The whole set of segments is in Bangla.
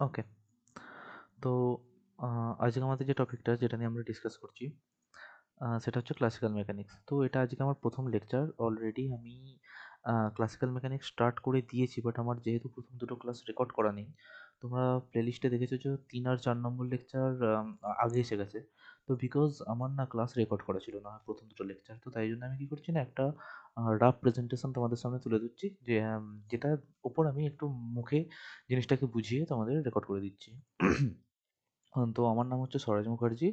ওকে। তো আজকে আমাদের যে টপিকটা যেটা নিয়ে আমরা ডিসকাস করছি সেটা হচ্ছে ক্লাসিক্যাল মেকানিক্স। তো এটা আজকে আমার প্রথম লেকচার। অলরেডি আমি ক্লাসিক্যাল মেকানিক্স স্টার্ট করে দিয়েছি, বাট আমার যেহেতু প্রথম দুটো ক্লাস রেকর্ড করা নেই, তোমরা প্লেলিস্টে দেখেছো যে 3 আর 4 নম্বর লেকচার আগে এসে গেছে। তো বিকজ আমার না ক্লাস রেকর্ড করা ছিল না প্রথম দুটো লেকচার, তো তাই জন্য আমি কি করছি না, একটা রাফ প্রেজেন্টেশন তোমাদের সামনে তুলে ধরছি, যে যেটার ওপর আমি একটু মুখে জিনিসটাকে বুঝিয়ে তোমাদের রেকর্ড করে দিচ্ছি। তো আমার নাম হচ্ছে স্বরাজ মুখার্জি।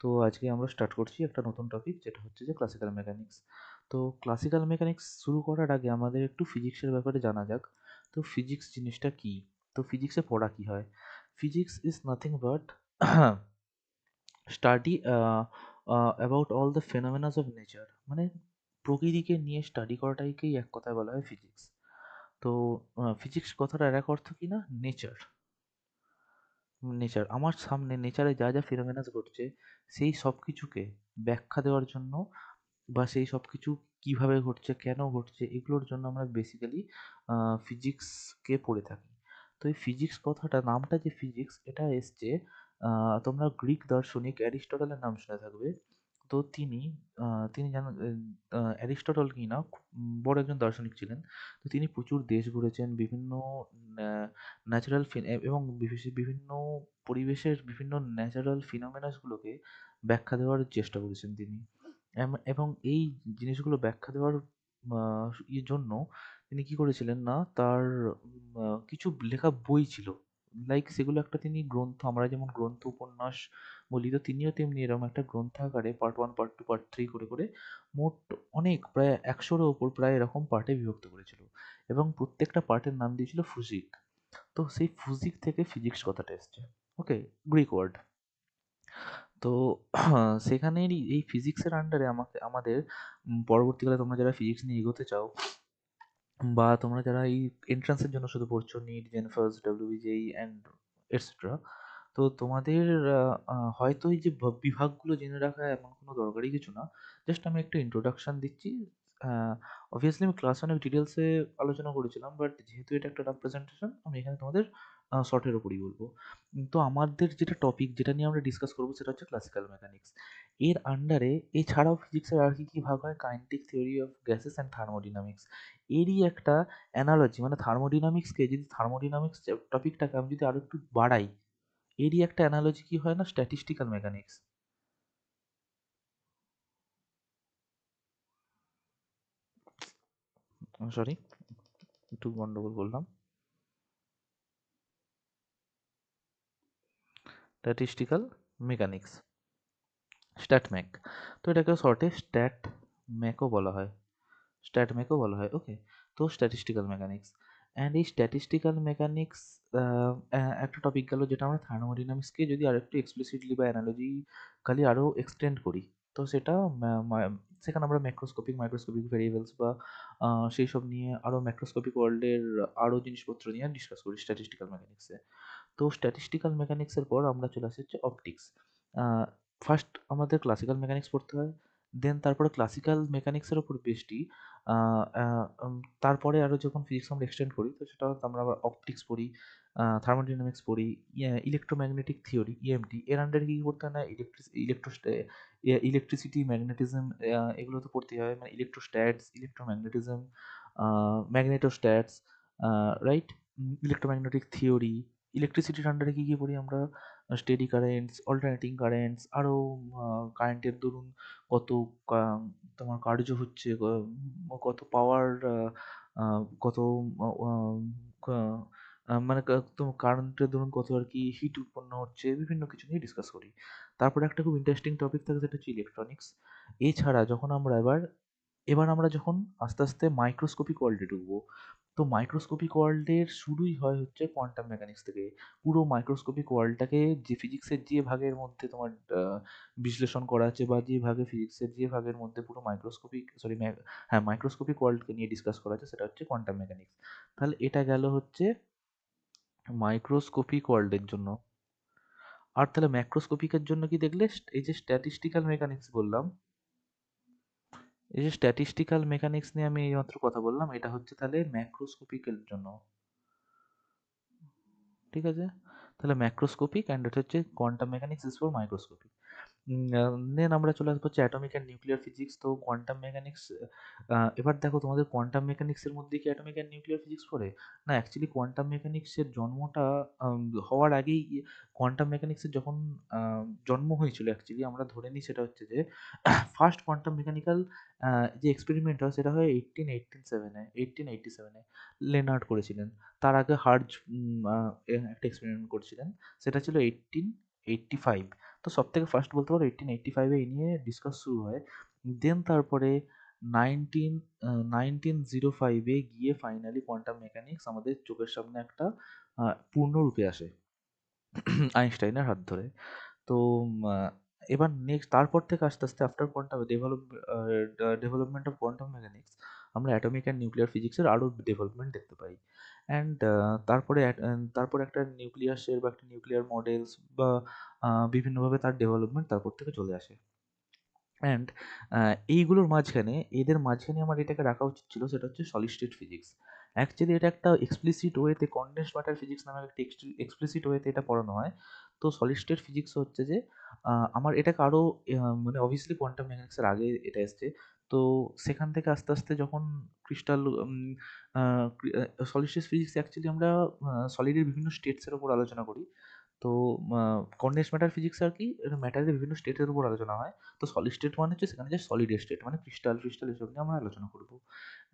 তো আজকে আমরা স্টার্ট করছি একটা নতুন টপিক, যেটা হচ্ছে যে ক্লাসিক্যাল মেকানিক্স। তো ক্লাসিক্যাল মেকানিক্স শুরু করার আগে আমাদের একটু ফিজিক্সের ব্যাপারে জানা যাক। তো ফিজিক্স জিনিসটা কি? তো ফিজিক্সে পড়া কি হয়? Physics is nothing but study about all the phenomenas of nature, মানে প্রকৃতিকে নিয়ে স্টাডি করাটাকেই এক কথায় বলা হয় ফিজিক্স। তো ফিজিক্স কথাটার এক অর্থ কি না, নেচার। নেচার, আমার সামনে নেচারে যা যা ফিনোমেনাস ঘটছে সেই সব কিছুকে ব্যাখ্যা দেওয়ার জন্য, বা সেই সব কিছু কিভাবে ঘটছে, কেন ঘটছে, এগুলোর জন্য আমরা বেসিক্যালি ফিজিক্সকে পড়ে থাকি। তো এই ফিজিক্স কথাটা, নামটা যে ফিজিক্স, এটা এসছে তোমরা গ্রিক দার্শনিক অ্যারিস্টটলের নাম শুনে থাকবে। তো তিনি জানো, অ্যারিস্টটল কি না, খুব বড় একজন দার্শনিক ছিলেন। তো তিনি প্রচুর দেশ ঘুরেছেন, বিভিন্ন ন্যাচারাল এবং বিভিন্ন পরিবেশের বিভিন্ন ন্যাচারাল ফিনোমেনাসগুলোকে ব্যাখ্যা দেওয়ার চেষ্টা করেছেন তিনি। এবং এই জিনিসগুলো ব্যাখ্যা দেওয়ার জন্য তিনি কি করেছিলেন না, তার কিছু লেখা বই ছিল। লাইক সেগুলো একটা তিনি গ্রন্থ, আমরা যেমন গ্রন্থ উপন্যাস বলি, তো তিনিও তেমনি এরকম একটা গ্রন্থাগারে part one, part two, part three করে করে মোট অনেক, প্রায় 100-এর ওপর প্রায় এরকম পার্টে বিভক্ত করেছিল, এবং প্রত্যেকটা পার্টের নাম দিয়েছিল ফুজিক। তো সেই ফুজিক থেকে ফিজিক্স কথাটা এসছে। ওকে, গ্রিক ওয়ার্ড। তো সেখানেরই এই ফিজিক্সের আন্ডারে আমাদের পরবর্তীকালে তোমরা যারা ফিজিক্স নিয়ে এগোতে চাও, বা তোমরা যারা এই এন্ট্রান্সের জন্য শুধু পড়ছো, নিট, জেনফাস, ডব্লিউবিজেই অ্যান্ড এটসেট্রা, তো তোমাদের হয়তো এই যে বিভাগগুলো জেনে রাখা এমন কোনো দরকারই কিছু না। জাস্ট আমি একটা ইন্ট্রোডাকশন দিচ্ছি। অবভিয়াসলি আমি ক্লাস অনেক ডিটেলসে আলোচনা করেছিলাম, বাট যেহেতু এটা একটা রাফ প্রেজেন্টেশন, আমি এখানে তোমাদের শর্টের ওপরই বলবো। তো আমাদের যেটা টপিক, যেটা নিয়ে আমরা ডিসকাস করবো, সেটা হচ্ছে ক্লাসিক্যাল মেকানিক্স। এর আন্ডারে এছাড়াও ফিজিক্সের আর কি কি ভাগ হয়: kinetic theory of gases and thermodynamics. এরই একটা অ্যানালজি, মানে থার্মোডিনামিক্সকে যদি, থার্মোডিনামিক্স টপিকটাকে আমি যদি আরো একটু বাড়াই, এরই একটা অ্যানালজি কি হয় না, স্ট্যাটিস্টিক্যাল মেকানিক্স। সরি, একটু গন্ডগোল করলাম। Statistical mechanics, stat Mac. তো এটাকে শর্টে স্ট্যাট ম্যাকও বলা হয়, স্ট্যাট ম্যাকও বলা হয়। ওকে। তো স্ট্যাটিস্টিক্যাল মেকানিক্স, অ্যান্ড এই স্ট্যাটিস্টিক্যাল মেকানিক্স একটা টপিক গেল, যেটা আমরা থার্মোডিনামিক্সকে যদি আরেকটু এক্সপ্লিসিটলি বা অ্যানালজিক্যালি আরও এক্সটেন্ড করি, তো সেটা সেখানে আমরা ম্যাক্রোস্কোপিক, মাইক্রোস্কোপিক ভেরিয়েবলস বা সেই সব নিয়ে, আরও ম্যাক্রোস্কোপিক ওয়ার্ল্ডের আরও জিনিসপত্র নিয়ে ডিসকাস করি স্ট্যাটিস্টিক্যাল মেকানিক্সে। তো স্ট্যাটিস্টিক্যাল মেকানিক্সের পর আমরা চলে আসি হচ্ছে অপটিক্স। ফার্স্ট আমাদের ক্লাসিক্যাল মেকানিক্স পড়তে হয়, দেন তারপরে ক্লাসিক্যাল মেকানিক্সের ওপর বেসটি তারপরে আরও যখন ফিজিক্স আমরা এক্সটেন্ড করি, তো সেটা আমরা আবার অপটিক্স পড়ি, থার্মোডাইনামিক্স পড়ি, ইলেকট্রোম্যাগনেটিক থিওরি, ইএমটি এর আন্ডারে কী পড়তে হয় না, ইলেকট্রিসিটি, ম্যাগনেটিজম, এগুলো তো পড়তেই হয়, মানে ইলেকট্রোস্ট্যাটস, ইলেকট্রোম্যাগনেটিজম, ম্যাগনেটোস্ট্যাটস, রাইট, ইলেকট্রোম্যাগনেটিক থিওরি। ইলেকট্রিসিটির আন্ডারে কী কী পড়ি আমরা, স্টেডি কারেন্টস, অল্টারনেটিং কারেন্টস, আরও কারেন্টের ধরুন কত তোমার কার্য হচ্ছে, কত পাওয়ার, কত মানে কারেন্টের ধরুন কত আর কি হিট উৎপন্ন হচ্ছে, বিভিন্ন কিছু নিয়ে ডিসকাস করি। তারপরে একটা খুব ইন্টারেস্টিং টপিক থাকে, সেটা হচ্ছে ইলেকট্রনিক্স। এছাড়া যখন আমরা এবার আমরা যখন আস্তে আস্তে মাইক্রোস্কোপিক ওয়ার্ল্ডে ঢুকবো, তো মাইক্রোস্কোপিক ওয়ার্ল্ডের শুরুই হয় হচ্ছে কোয়ান্টাম মেকানিক্স থেকে। পুরো মাইক্রোস্কোপিক ওয়ার্ল্ডটাকে যে ফিজিক্সের যে ভাগের মধ্যে তোমার বিশ্লেষণ করা আছে, বা যে ভাগে ফিজিক্সের যে ভাগের মধ্যে পুরো মাইক্রোস্কোপিক ওয়ার্ল্ডকে নিয়ে ডিসকাস করা আছে, সেটা হচ্ছে কোয়ান্টাম মেকানিক্স। তাহলে এটা গেল হচ্ছে মাইক্রোস্কোপিক ওয়ার্ল্ডের জন্য। আর তাহলে ম্যাক্রোস্কোপিকের জন্য কি দেখলে, এই যে স্ট্যাটিস্টিক্যাল মেকানিক্স বললাম, এই যে স্ট্যাটিস্টিক্যাল মেকানিক্স নিয়ে আমি এইমাত্র কথা বললাম, এটা হচ্ছে তাহলে ম্যাক্রোস্কোপিকের জন্য। ঠিক আছে? তাহলে ম্যাক্রোস্কোপিক অ্যান্ড এটা হচ্ছে quantum mechanics is for microscopic. Then আমরা চলে আসবো হচ্ছে অ্যাটমিক অ্যান্ড নিউক্লিয়ার ফিজিক্স। তো কোয়ান্টাম মেকানিক্স, এবার দেখো তোমাদের কোয়ান্টাম মেকানিক্সের মধ্যে কি অ্যাটমিক অ্যান্ড নিউক্লিয়ার ফিজিক্স পড়ে? না, অ্যাকচুয়ালি কোয়ান্টাম মেকানিক্সের জন্মটা হওয়ার আগেই কোয়ান্টাম মেকানিক্সের যখন জন্ম হয়েছিল, অ্যাকচুয়ালি আমরা ধরে নিই সেটা হচ্ছে যে ফার্স্ট কোয়ান্টাম মেকানিক্যাল যে এক্সপেরিমেন্ট হয় সেটা হয় 1887-এ লেনার্ড করেছিলেন। তার আগে হার্জ একটা এক্সপেরিমেন্ট করছিলেন, সেটা ছিল 1885। তো সবথেকে ফার্স্ট বলতে পারো 1885-এ এই নিয়ে ডিসকাস শুরু হয়। দেন তারপরে 19 1905-এ গিয়ে ফাইনালি কোয়ান্টাম মেকানিক্স আমাদের চোখের সামনে একটা পূর্ণরূপে আসে আইনস্টাইনের হাত ধরে। তো এবার নেক্সট তারপর থেকে আস্তে আস্তে after quantum development of quantum mechanics আমরা অ্যাটমিক অ্যান্ড নিউক্লিয়ার ফিজিক্সের আরও ডেভেলপমেন্ট দেখতে পাই। অ্যান্ড তারপরে একটা নিউক্লিয়াসের বা একটা নিউক্লিয়ার মডেলস বা বিভিন্নভাবে তার ডেভেলপমেন্ট তারপর থেকে চলে আসে। অ্যান্ড এইগুলোর মাঝখানে এদের মাঝখানে আমার এটাকে রাখা উচিত ছিল, সেটা হচ্ছে সলিড স্টেট ফিজিক্স। অ্যাকচুয়ালি এটা একটা এক্সপ্লিসিট ওয়েতে কনডেন্স ম্যাটার ফিজিক্স নামে একটা এক্সপ্লিসিট ওয়েতে এটা পড়ানো হয়। তো সলিড স্টেট ফিজিক্স হচ্ছে যে আমার এটাকে আরও মানে অবভিয়াসলি কোয়ান্টাম মেকানিক্সের আগে এটা এসছে। তো সেখান থেকে আস্তে আস্তে যখন crystal solid state physics actually আমরা সলিডের বিভিন্ন স্টেটসের উপর আলোচনা করি। তো কনডেন্স ম্যাটার ফিজিক্স আর কি ম্যাটারের বিভিন্ন স্টেটের উপর আলোচনা হয়। তো সলিড স্টেট মানে হচ্ছে সেখানে যে সলিড স্টেট মানে ক্রিস্টাল এসব নিয়ে আমরা আলোচনা করব।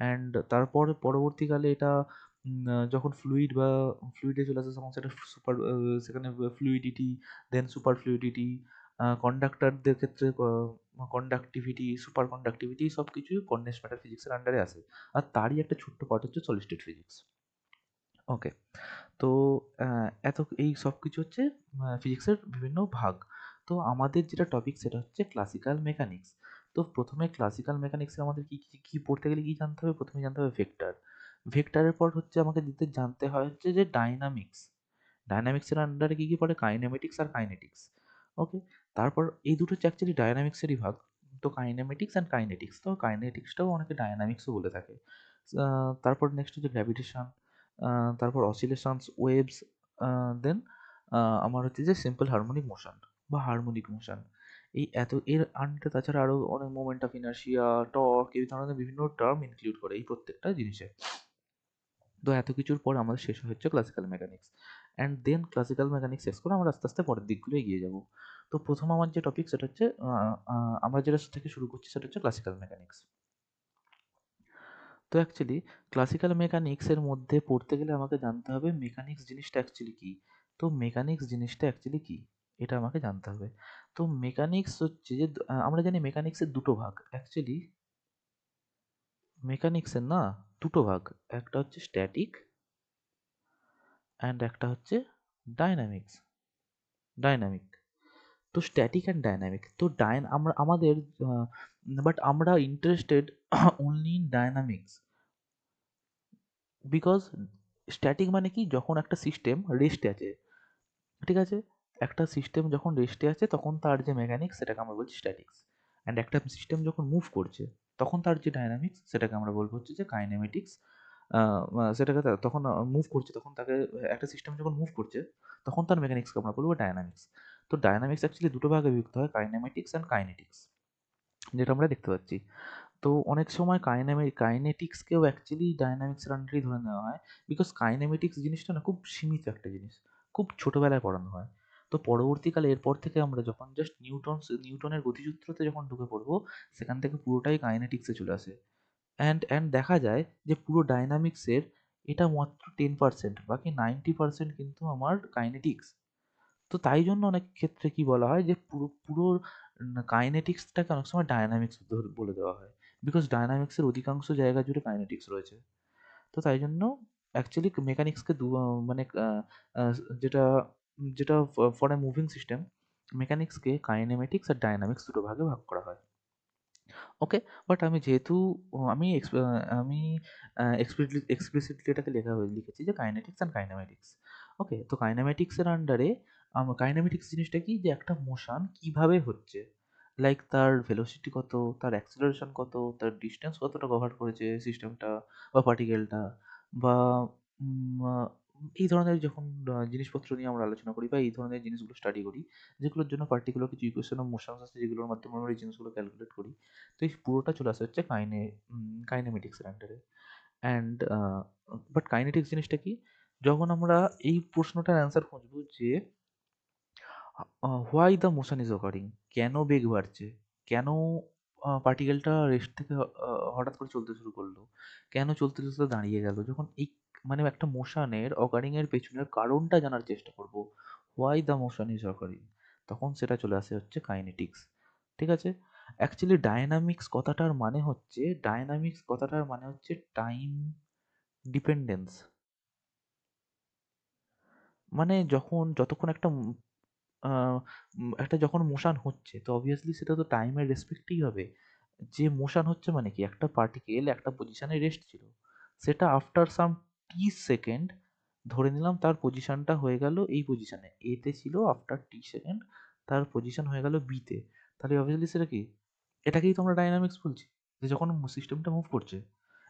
অ্যান্ড তারপর পরবর্তীকালে এটা যখন ফ্লুইডে চলে আসে তখন সেটা সেখানে ফ্লুইডিটি, দেন সুপার ফ্লুইডিটি, কন্ডাক্টরদের ক্ষেত্রে কন্ডাক্টিভিটি, সুপার কন্ডাক্টিভিটি, সব কিছুই কনডেন্স ম্যাটার ফিজিক্সের আন্ডারে আসে। আর তারই একটা ছোট্ট পার্ট হচ্ছে সলিড স্টেট ফিজিক্স। ওকে। তো এই সব কিছু হচ্ছে ফিজিক্সের বিভিন্ন ভাগ। তো আমাদের যেটা টপিক সেটা হচ্ছে ক্লাসিক্যাল মেকানিক্স। তো প্রথমে ক্লাসিক্যাল মেকানিক্সে আমাদের কি পড়তে গেলে কি জানতে হবে? প্রথমে জানতে হবে ভেক্টর। ভেক্টরের পর হচ্ছে আমাকে জানতে হয় হচ্ছে যে ডাইনামিক্স। ডায়নামিক্সের আন্ডারে কি পড়ে? কাইনেমেটিক্স আর কাইনেটিক্স। ওকে। তারপর এই দুটো হচ্ছে অ্যাকচুয়ালি ডায়নামিক্সেরই ভাগ। তো কাইনেমেটিক্স অ্যান্ড কাইনেটিক্স। তো কাইনেটিক্সটাও অনেকে ডায়নামিক্সও বলে থাকে। তারপর নেক্সট হচ্ছে গ্র্যাভিটেশন, তারপর অসিলেশনস, ওয়েভস, দেন আমার হচ্ছে যে সিম্পল হারমোনিক মোশন বা হারমোনিক মোশন। এর আন্ডারে তাছাড়া আরও অনেক মোমেন্ট অফ ইনার্শিয়া, টর্ক, এই ধরনের বিভিন্ন টার্ম ইনক্লুড করে এই প্রত্যেকটা জিনিসে। তো এত কিছুর পর আমাদের শেষ হচ্ছে classical mechanics. And then classical mechanics শেষ করে আমরা আস্তে আস্তে পরের দিকগুলো এগিয়ে যাব। তো প্রথম আমার যে টপিক সেটা হচ্ছে আমরা যেটা থেকে শুরু করছি সেটা হচ্ছে ক্লাসিক্যাল মেকানিক্স। তো অ্যাকচুয়ালি ক্লাসিক্যাল মেকানিক্সের মধ্যে পড়তে গেলে আমাকে জানতে হবে মেকানিক্স জিনিসটা অ্যাকচুয়ালি কী। তো মেকানিক্স জিনিসটা অ্যাকচুয়ালি কী এটা আমাকে জানতে হবে। তো মেকানিক্স হচ্ছে যে আমরা জানি মেকানিক্সের দুটো ভাগ অ্যাকচুয়ালি। মেকানিক্সের না দুটো ভাগ, একটা হচ্ছে স্ট্যাটিক অ্যান্ড একটা হচ্ছে ডাইনামিক্স ডাইনামিক। তো স্ট্যাটিক অ্যান্ড ডাইনামিক তো আমরা আমাদের বাট আমরা interested only in dynamics, because static মানে কি? যখন একটা সিস্টেম রেস্টে আছে, ঠিক আছে, একটা সিস্টেম যখন রেস্টে আছে তখন তার যে মেকানিক্স সেটাকে আমরা বলছি স্ট্যাটিক্স। অ্যান্ড একটা সিস্টেম যখন মুভ করছে তখন তার যে ডাইনামিক্স সেটাকে আমরা বলবো হচ্ছে যে কাইনেমেটিক্স। সেটাকে তখন মুভ করছে, তখন তাকে একটা সিস্টেম যখন মুভ করছে তখন তার মেকানিক্সকে আমরা বলবো ডায়নামিক্স। তো ডায়নামিক্স অ্যাকচুয়ালি দুটো ভাগে বিভক্ত হয়, কাইনেমেটিক্স অ্যান্ড কাইনেটিক্স, যেটা আমরা দেখতে পাচ্ছি। তো অনেক সময় কাইনেটিক্সকেও অ্যাকচুয়ালি ডায়নামিক্সের আন্ডারেই ধরে নেওয়া হয়, বিকজ কাইনেমেটিক্স জিনিসটা না খুব সীমিত একটা জিনিস, খুব ছোটোবেলায় পড়ানো হয়। তো পরবর্তীকালে এরপর থেকে আমরা যখন জাস্ট নিউটনের গতিসূত্রতে যখন ঢুকে পড়বো সেখান থেকে পুরোটাই কাইনেটিক্সে চলে আসে। অ্যান্ড দেখা যায় যে পুরো ডায়নামিক্সের এটা মাত্র 10%, বাকি 90% কিন্তু আমার কাইনেটিক্স। তো তাই জন্য অনেক ক্ষেত্রে কি বলা হয় যে পুরো পুরো কাইনেটিক্সটাকে অনেক সময় ডায়নামিক্স বলে দেওয়া হয়, বিকজ ডায়নামিক্সের অধিকাংশ জায়গা জুড়ে কাইনেটিক্স রয়েছে। তো তাই জন্য অ্যাকচুয়ালি মেকানিক্সকে মানে আহ, যেটা যেটা ফর এ মুভিং সিস্টেম, মেকানিক্সকে কাইনেমেটিক্স আর ডায়নামিক্স দুটো ভাগে ভাগ করা হয়। ওকে। বাট আমি যেহেতু আমি আমি এক্সপ্লিসিটলি এটাকে লিখেছি যে কাইনেটিক্স অ্যান্ড কাইনেমেটিক্স। ওকে। তো কাইনেমেটিক্সের আন্ডারে কাইনেমেটিক্স জিনিসটা কি? যে একটা মোশন কিভাবে হচ্ছে, লাইক তার ভেলোসিটি কত, তার অ্যাক্সেলারেশন কত, তার ডিস্টেন্স কতটা কভার করেছে সিস্টেমটা বা পার্টিকেলটা, বা এই ধরনের যখন জিনিসপত্র নিয়ে আমরা আলোচনা করি বা এই ধরনের জিনিসগুলো স্টাডি করি, যেগুলোর জন্য পার্টিকুলার কিছু ইকুয়েশন অফ মোশনস আছে যেগুলোর মাধ্যমে আমরা এই জিনিসগুলো ক্যালকুলেট করি। তো এই পুরোটা চলে আসে হচ্ছে কাইনেমেটিক্সের আন্ডারে। অ্যান্ড বাট কাইনেটিক্স জিনিসটা কি? যখন আমরা এই প্রশ্নটার অ্যান্সার খুঁজবো যে why the motion is occurring, কেন বেগ বাড়ছে, কেন পার্টিকেলটা রেস্ট থেকে হঠাৎ করে চলতে শুরু করলো, কেন চলতে চলতে দাঁড়িয়ে গেল, যখন এই মানে একটা মোশনের অকারিং এর পেছনের কারণটা জানার চেষ্টা করব, why the motion is occurring, তখন সেটা চলে আসে হচ্ছে কাইনেটিক্স। ঠিক আছে? অ্যাকচুয়ালি ডায়নামিক্স কথাটার মানে হচ্ছে টাইম ডিপেন্ডেন্স। মানে যতক্ষণ আহ, একটা যখন মোশন হচ্ছে তো অবভিয়াসলি সেটা তো টাইমের রেসপেক্টেই হবে। যে মোশন হচ্ছে মানে কি, একটা পার্টিকেল একটা পজিশনে রেস্ট ছিল, সেটা আফটার সাম টি সেকেন্ড, ধরে নিলাম তার পজিশনটা হয়ে গেল এই পজিশনে এতে ছিল, আফটার টি সেকেন্ড তার পজিশন হয়ে গেল বিতে, তাহলে অবভিয়াসলি সেটা কি, এটাকেই তো আমরা ডাইনামিক্স বলছি, যে যখন সিস্টেমটা মুভ করছে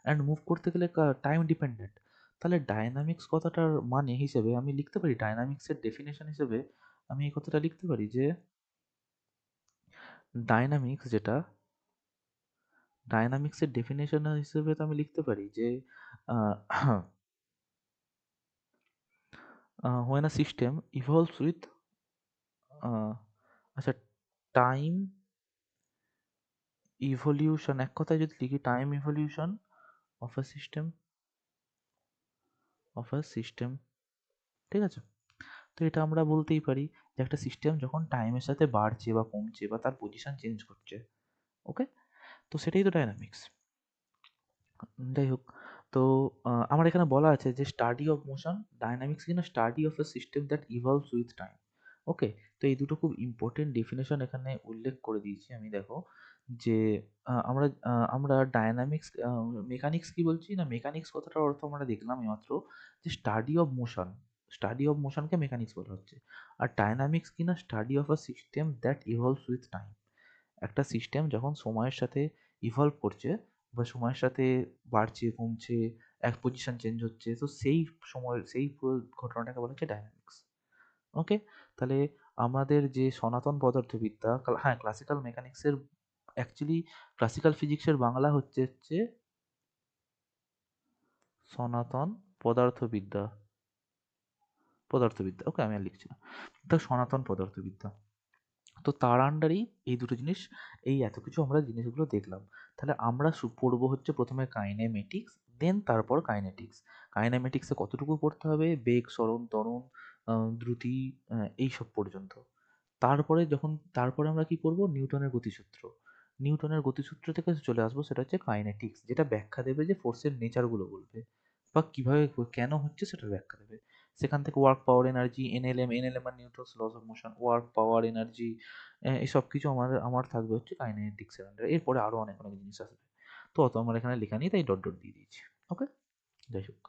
অ্যান্ড মুভ করতে গেলে টাইম ডিপেন্ডেন্ট। তাহলে ডায়নামিক্স কথাটার মানে হিসেবে আমি লিখতে পারি, ডায়নামিক্সের ডেফিনেশন হিসেবে আমি এই কথাটা লিখতে পারি যে ডায়নামিক্স যেটা, ডায়নামিক্সের ডেফিনেশন হিসেবে তো আমি লিখতে পারি যে when a system evolves with আচ্ছা টাইম ইভলিউশন, এক কথায় যদি লিখি time evolution of a system, ঠিক আছে? তো এটা আমরা বলতেই পারি যে একটা সিস্টেম যখন টাইমের সাথে বাড়ছে বা কমছে বা তার পজিশন চেঞ্জ করছে, ওকে? তো সেটাই তো ডায়নামিক্স। যাই হোক, তো আমার এখানে বলা আছে যে স্টাডি অফ মোশন, ডায়নামিক্স কিনা study of a system that evolves with time. Okay, তো এই দুটো খুব ইম্পর্টেন্ট ডেফিনেশন এখানে উল্লেখ করে দিয়েছি আমি। দেখো যে আমরা ডায়নামিক্স মেকানিক্স কি বলছি না, মেকানিক্স কথাটার অর্থ আমরা দেখলাম এইমাত্র যে study of motion, study of মোশনকে মেকানিক্স বলা হচ্ছে। আর ডায়নামিক্স কিনা study of a system that evolves with time, একটা সিস্টেম যখন সময়ের সাথে ইভলভ করছে বা সময়ের সাথে বাড়ছে কমছে, এক পজিশন চেঞ্জ হচ্ছে, তো সেই পুরো ঘটনাটাকে বলা হচ্ছে ডায়নামিক্স। ওকে, তাহলে আমাদের যে সনাতন পদার্থবিদ্যা, হ্যাঁ ক্লাসিক্যাল মেকানিক্সের, অ্যাকচুয়ালি ক্লাসিক্যাল ফিজিক্সের বাংলা হচ্ছে সনাতন পদার্থবিদ্যা। পদার্থবিদ্যা, ওকে আমি আর লিখছি না, তো সনাতন পদার্থবিদ্যা। তো তার আন্ডারেই এই দুটো জিনিস, এই এত কিছু আমরা জিনিসগুলো দেখলাম। তাহলে আমরা পড়বো হচ্ছে প্রথমে কাইনেমেটিক্স, দেন তারপর কাইনেটিক্স। কাইনেমেটিক্সে কতটুকু পড়তে হবে, বেগ, সরণ, ত্বরণ, দ্রুতি, এইসব পর্যন্ত। তারপরে আমরা কি করব, নিউটনের গতিসূত্র। নিউটনের গতিসূত্র থেকে চলে আসবো সেটা হচ্ছে কাইনেটিক্স, যেটা ব্যাখ্যা দেবে যে ফোর্সের নেচারগুলো বলবে বা কিভাবে কেন হচ্ছে সেটার ব্যাখ্যা দেবে। সেখান থেকে ওয়ার্ক, পাওয়ার, এনার্জি, এনএলএম আর Newton's laws of motion, work, power, energy, এই সব কিছু আমার থাকবে হচ্ছে কাইনেটিক্সের আন্ডারে। এরপরে আরো অনেক অনেক জিনিস আসবে, তো অত আমার এখানে লেখা নেই তাই ডট ডট দিয়ে দিয়েছি। ওকে, যাই হোক,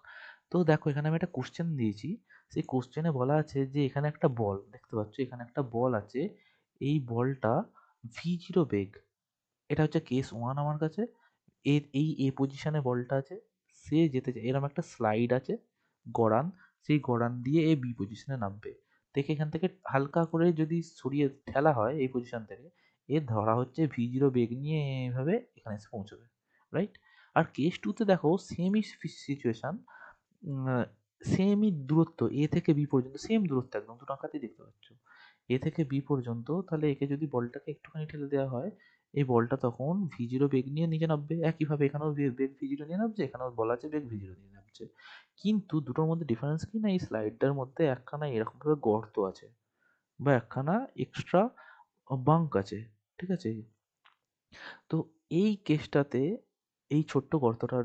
তো দেখো এখানে আমি একটা কোশ্চেন দিয়েছি। সেই কোশ্চেনে বলা আছে যে এখানে একটা বল দেখতে পাচ্ছ, এখানে একটা বল আছে, এই বলটা v0 বেগ, এটা হচ্ছে কেস ওয়ান আমার কাছে। এ পজিশনে বলটা আছে, সে যেতে চায়, এরকম একটা স্লাইড আছে, গড়ান, সেই গড়ান দিয়ে এ বি পজিশনে নামবে। দেখে এখান থেকে হালকা করে যদি সরিয়ে ঠেলা হয় এই পজিশন থেকে, এ ধরা হচ্ছে v0 বেগ নিয়ে এইভাবে এখানে এসে পৌঁছবে, রাইট? আর কেস টুতে দেখো সেমই সিচুয়েশন, সেমই দূরত্ব, এ থেকে বি পর্যন্ত সেম দূরত্ব, একদম দুটো আঁকাতেই দেখতে পাচ্ছ এ থেকে বি পর্যন্ত। তাহলে একে যদি বলটাকে একটুখানি ঠেলে দেওয়া হয়, এই বলটা তখন v0 বেগ নিয়ে নিচে নামবে। একইভাবে এখানেও বেগ v0 নিয়ে নামছে, এখানেও বলা আছে বেগ v0 নিয়ে নামছে। কিন্তু দুটোর মধ্যে ডিফারেন্স কি না, এই স্লাইডটার মধ্যে একখানা এরকম ভাবে গর্ত আছে বা একখানা এক্সট্রা বাঙ্ক আছে, ঠিক আছে? তো এই কেসটাতে এই ছোট্ট গর্তটার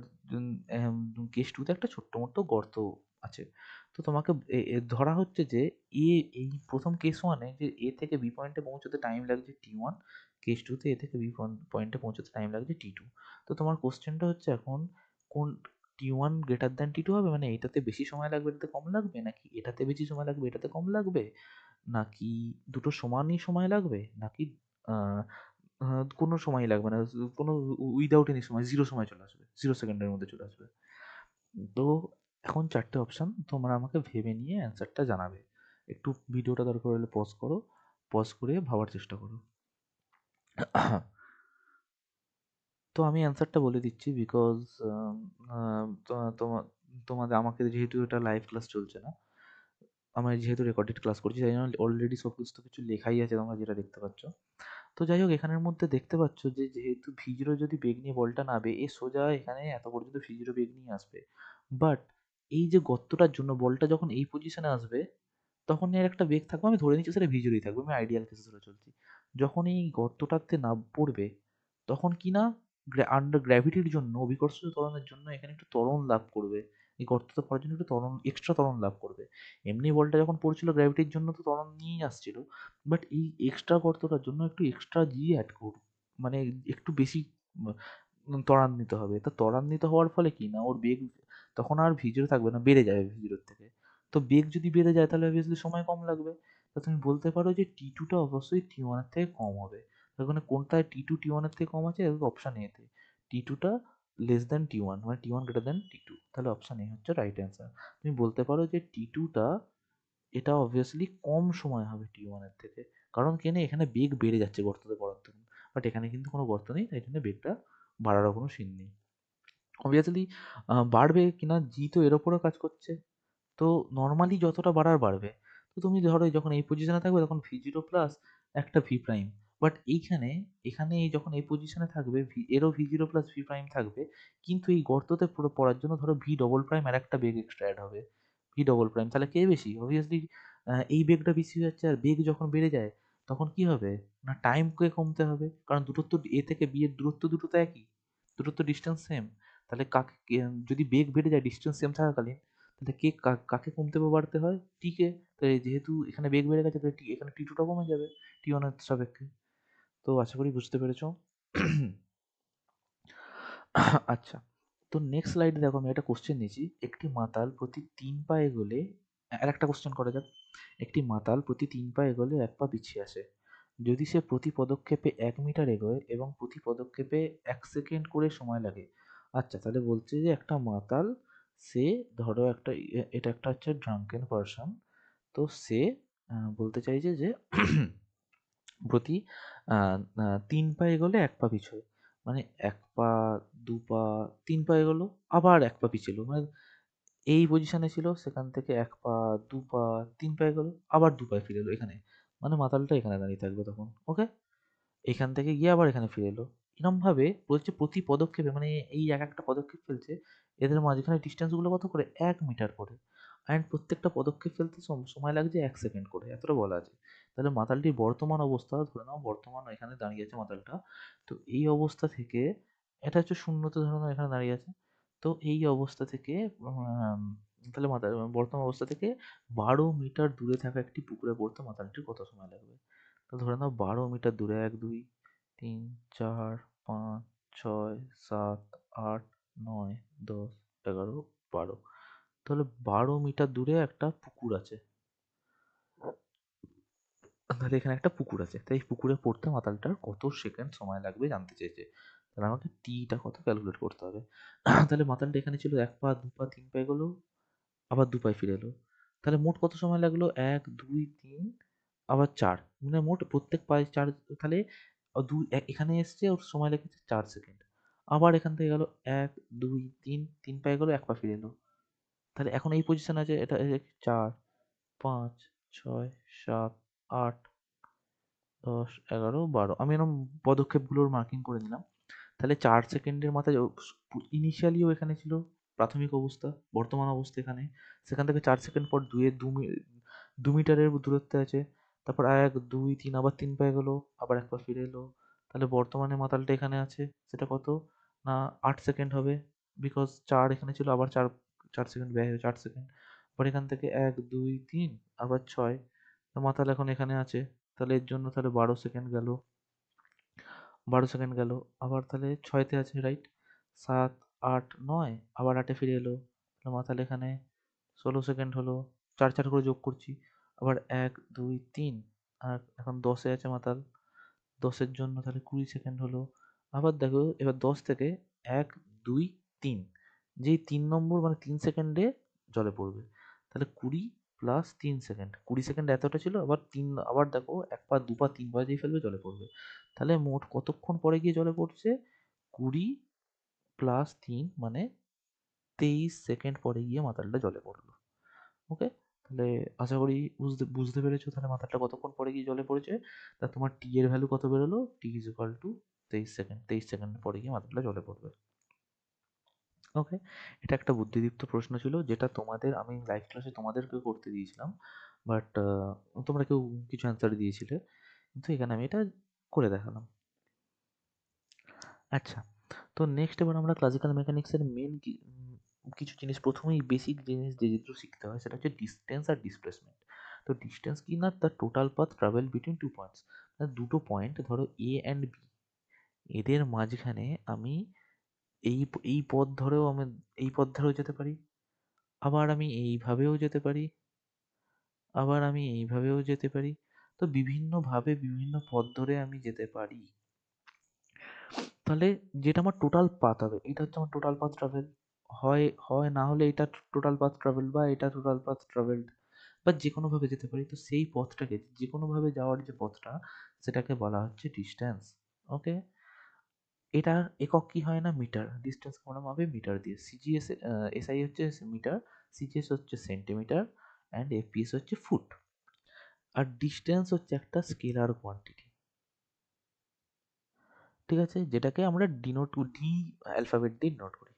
কেস টুতে একটা ছোট্ট মতো গর্ত আছে। তো তোমাকে ধরা হচ্ছে যে এ, এই প্রথম কেস ওয়ানে যে এ থেকে বি পয়েন্টে পৌঁছতে টাইম লাগছে t1, কেস টুতে এ থেকে বি পয়েন্টে পৌঁছতে টাইম লাগছে t2। তো তোমার কোশ্চেনটা হচ্ছে এখন কোন t1 গ্রেটার দ্যান t2 হবে, মানে এটাতে বেশি সময় লাগবে এটাতে কম লাগবে, নাকি এটাতে বেশি সময় লাগবে এটাতে কম লাগবে, নাকি দুটো সমানই সময় লাগবে, নাকি আহ কোনো সময়ই লাগবে না। কোনো উইদাউট এনি সময়, 0 সময় চলে আসবে। 0 সেকেন্ডের মধ্যে চলে আসবে। তো এখন 4 টে অপশন তোমরা আমাকে ভেবে নিয়ে অ্যান্সারটা জানাবে। একটু ভিডিওটা দরকার হলে পজ করো, পজ করে ভাবার চেষ্টা করো। তো আমি অ্যান্সারটা বলে দিচ্ছি বিকজ তোমাদের আমাকে যেহেতু এটা লাইভ ক্লাস চলছে না, আমি যেহেতু রেকর্ডেড ক্লাস করছি তাই জন্য অলরেডি সব কিছু লেখাই আছে তোমরা যেটা দেখতে পাচ্ছ। তো যাই হোক এখানের মধ্যে দেখতে পাচ্ছ যে যেহেতু V0 যদি বেগ নিয়ে বলটা নাবে এ সোজা এখানে এত পর্যন্ত V0 বেগ নিয়ে আসবে। বাট এই যে গর্তটার জন্য বলটা যখন এই পজিশনে আসবে তখন এর একটা বেগ থাকবে, আমি ধরে নিচ্ছি সেটা V0ই থাকবে, আমি আইডিয়াল কেসে ধরে চলছি। যখন এই গর্তটাতে নাব পড়বে তখন কি না আন্ডার গ্র্যাভিটির জন্য অভিকর্ষ ত্বরণের জন্য এখানে একটু ত্বরণ লাভ করবে। এই গর্তটা পড়ার জন্য একটু ত্বরণ এক্সট্রা ত্বরণ লাভ করবে। এমনি বলটা যখন পড়ছিল গ্র্যাভিটির জন্য তো ত্বরণ নিয়েই আসছিল, বাট এই এক্সট্রা গর্তটার জন্য একটু এক্সট্রা জি অ্যাড করুন, মানে একটু বেশি ত্বরান্বিত হবে। তো ত্বরান্বিত হওয়ার ফলে কি না ওর বেগ তখন আর V0 থাকবে না, বেড়ে যাবে V0 থেকে। তো বেগ যদি বেড়ে যায় তাহলে অবভিয়াসলি সময় কম লাগবে। তো তুমি বলতে পারো যে T2 টা অবশ্যই T1 এর থেকে কম হবে। তার মানে কোনটায় T2 T1 এর থেকে কম আছে? অপশন এ তে T2 টা লেস দ্যান T1, মানে T1 গ্রেটার দ্যান T2, তাহলে অপশন এ হচ্ছে রাইট অ্যান্সার। তুমি বলতে পারো যে T2 টা এটা অবভিয়াসলি কম সময় হবে T1 এর থেকে, কারণ কি না এখানে বেগ বেড়ে যাচ্ছে গর্ততে পড়ার জন্য, বাট এখানে কিন্তু কোনো গর্ত নেই তাই জন্য বেগটা বাড়ারও কোনো সিন নেই। অবভিয়াসলি বাড়বে কিনা জি তো এর ওপরও কাজ করছে। তো নরমালি যতটা বাড়ার বাড়বে। তো তুমি ধরো যখন এই পজিশনে থাকবে তখন V0 প্লাস একটা ভি প্রাইম, বাট এখানে যখন এই পজিশনে থাকবে এরও V0 প্লাস ভি প্রাইম থাকবে, কিন্তু এই গর্ততে পুরো পড়ার জন্য ধরো ভি ডবল প্রাইম আর একটা বেগ এক্সট্রা অ্যাড হবে, ভি ডবল প্রাইম। তাহলে কে বেশি? অবভিয়াসলি এই বেগটা বেশি হয়ে যাচ্ছে, আর বেগ যখন বেড়ে যায় তখন কি হবে না টাইমকে কমতে হবে, কারণ দূরত্ব এ থেকে বি এর দূরত্ব দুটো তো একই, দুটো তো ডিস্টেন্স সেম। তাহলে যদি বেগ বেড়ে যায় ডিস্টেন্স সেম থাকাকালীন, তাহলে কাকে কমতে বা বাড়তে হয়? টি কে। তাই যেহেতু এখানে বেগ বেড়ে গেছে তাহলে এখানে T2 টা কমে যাবে T1 এর সাপেক্ষে। তো আশা করি বুঝতে পেরেছো। আচ্ছা, তো নেক্সট স্লাইডে দেখো আমি একটা কোশ্চেন নিয়েছি। একটি মাতাল প্রতি 3 পা এগোলে আরেকটা কোশ্চেন করা যাক। একটি মাতাল প্রতি 3 পা এগোলে 1 পা পিছিয়ে আসে। যদি সে প্রতি পদক্ষেপে 1 মিটার এগোয় এবং প্রতি পদক্ষেপে 1 সেকেন্ড করে সময় লাগে। আচ্ছা, তাহলে বলছে যে একটা মাতাল, সে ধরো এটা একটা হচ্ছে ড্রাঙ্কেন পারসন। তো সে বলতে চাইছে যে প্রতি আ আ ৩ পা এগোলে ১ পা পিছোয়। মানে ১ পা, ২ পা, ৩ পা এগোলো, আবার ১ পা পিছলো। মানে এই পজিশনে ছিল, সেখান থেকে ১ পা, ২ পা, ৩ পা এগোলো, আবার ২ পায়ে ফিরে এলো এখানে। মানে মাতালটা এখানে দাঁড়িয়ে থাকবে তখন। ওকে? এখান থেকে গিয়ে আবার এখানে ফিরে এলো। এরমভাবে বলছে প্রতি পদক্ষেপে, মানে এই একটা পদক্ষেপ ফেলছে, এদের মাঝখানে ডিসট্যান্স গুলো কত করে? ১ মিটার করে। অ্যান্ড প্রত্যেকটা পদক্ষেপ ফেলতে সময় লাগছে ১ সেকেন্ড করে। এতটা বলা আছে। তাহলে মাতালটির বর্তমান অবস্থা ধরে নাও, বর্তমান এখানে দাঁড়িয়ে আছে মাতালটা। তো এই অবস্থা থেকে এটা হচ্ছে শূন্যতে ধরে নাও এখানে দাঁড়িয়ে আছে। তো এই অবস্থা থেকে তাহলে বর্তমান অবস্থা থেকে ১২ মিটার দূরে থাকা একটি পুকুরে পড়তে মাতালটির কত সময় লাগবে? তো ধরে নাও ১২ মিটার দূরে ১, ২, ৩, ৪, ৫, ৬, ৭, ৮, ৯, ১০, ১১, ১২। তাহলে ১২ মিটার দূরে একটা পুকুর আছে। তাহলে এখানে একটা পুকুর আছে। তাই পুকুরে পড়তে মাতালটার কত সেকেন্ড সময় লাগবে জানতে চেয়েছে। তাহলে আমাকে টা কত ক্যালকুলেট করতে হবে। তাহলে মাতালটা এখানে ছিল ১ পা, ২ পা, ৩ পা এগোলো, আবার ২ পায়ে ফিরে এলো। তাহলে মোট কত সময় লাগলো? ১, ২, ৩, আবার ৪। মানে মোট প্রত্যেক পায়ে ৪, তাহলে এখানে এসছে ওর সময় লেগেছে ৪ সেকেন্ড। আবার এখান থেকে গেল ১, ২, ৩, ৩ পা এগোলো, ১ পা ফিরে এলো। তাহলে এখন এই পজিশনে আছে, এটা ৪, ৫, ৬, ৭, ৮, ১০, ১১, ১২। আমি এরকম পদক্ষেপগুলোর মার্কিং করে নিলাম। তাহলে ৪ সেকেন্ডের মাথায় ইনিশিয়ালি ও এখানে ছিল, প্রাথমিক অবস্থা, বর্তমান অবস্থা এখানে। সেখান থেকে ৪ সেকেন্ড পর ২ মিটারের দূরত্বে আছে। তারপর ১, ২, ৩, আবার ৩ পা এগোলো, আবার ১ পা ফিরে এলো। তাহলে বর্তমানে মাতালটা এখানে আছে। সেটা কত? না ৮ সেকেন্ড হবে। বিকজ ৪ এখানে ছিল, আবার ৪ সেকেন্ড ব্যয় হয়েছে, ৮ সেকেন্ড। আবার এখান থেকে ১, ২, ৩, আবার ৬। তো মাতাল এখন এখানে আছে। তাহলে এর জন্য তাহলে ১২ সেকেন্ড গেল। ১২ সেকেন্ড গেল। আবার তাহলে ৬ তে আছে, রাইট? ৭, ৮, ৯, আবার ৮ এ ফিরে এলো। তাহলে এখানে ১৬ সেকেন্ড হলো। ৪, ৪ করে যোগ করছি। আবার ১, ২, ৩, আর এখন ১০ এ আছে মাতাল। ১০ এর জন্য তাহলে ২০ সেকেন্ড হলো। আবার দেখো এবার ১০ থেকে ১, ২, ৩, যেই ৩ নম্বর মানে ৩ সেকেন্ডে জলে পড়বে। তাহলে 20 প্লাস 3 সেকেন্ড, 20 সেকেন্ড এতটা ছিল, আবার আবার দেখো 1 পা 2 পা 3 পা যেই ফেলবে জলে পড়বে। তাহলে মোট কতক্ষণ পরে গিয়ে জলে পড়ছে? 20 প্লাস 3 মানে 23 সেকেন্ড পরে গিয়ে মাতালটা জলে পড়লো। ওকে, তাহলে আশা করি বুঝতে পেরেছো তাহলে মাথাটা কতক্ষণ পরে গিয়ে জলে পড়েছে। তা তোমার টি এর ভ্যালু কত বেরোলো? T is equal to 23 second, 23 second পরে গিয়ে মাথাটা জলে পড়বে। ওকে, এটা একটা বুদ্ধিদীপ্ত প্রশ্ন ছিল, যেটা তোমাদের আমি লাইভ ক্লাসে তোমাদেরকে করতে দিয়েছিলাম, বাট তোমরা কেউ কিছু অ্যান্সার দিয়েছিলে, কিন্তু এখানে আমি এটা করে দেখালাম। আচ্ছা, তো নেক্সট এবার আমরা ক্লাসিক্যাল মেকানিক্সের মেন কিছু জিনিস, প্রথমেই বেসিক জিনিস যে যেগুলো শিখতে হয় সেটা হচ্ছে ডিস্টেন্স আর ডিসপ্লেসমেন্ট। তো ডিস্টেন্স কি না, the total path travel between two points. দুটো পয়েন্ট ধরো এ অ্যান্ড বি, এদের মাঝখানে আমি এই এই পথ ধরেও আমি এই পথ ধরেও যেতে পারি, আবার আমি এইভাবেও যেতে পারি, আবার আমি এইভাবেও যেতে পারি। তো বিভিন্নভাবে বিভিন্ন পথ ধরে আমি যেতে পারি। তাহলে যেটা আমার টোটাল পাথ হবে, এটা হচ্ছে আমার টোটাল পাথ ট্রাভেল। হয় হয় না হলে এটা টোটাল পাথ ট্রাভেল, বা এটা টোটাল পাথ ট্রাভেলড, বা যে কোনোভাবে যেতে পারি। তো সেই পথটাকে, যে কোনোভাবে যাওয়ার যে পথটা, সেটাকে বলা হচ্ছে ডিস্টেন্স। ওকে, এটার একক কি হয় না, মিটার। ডিস্টেন্স আমরা মাপে মিটার দিয়ে। সিজিএস, এসআই হচ্ছে মিটার, সিজিএস হচ্ছে সেন্টিমিটার, অ্যান্ড এফপিএস হচ্ছে ফুট। আর ডিস্টেন্স হচ্ছে একটা স্কেলার কোয়ান্টিটি, ঠিক আছে, যেটাকে আমরা ডি অ্যালফাবেট দিয়ে ডিনোট করি।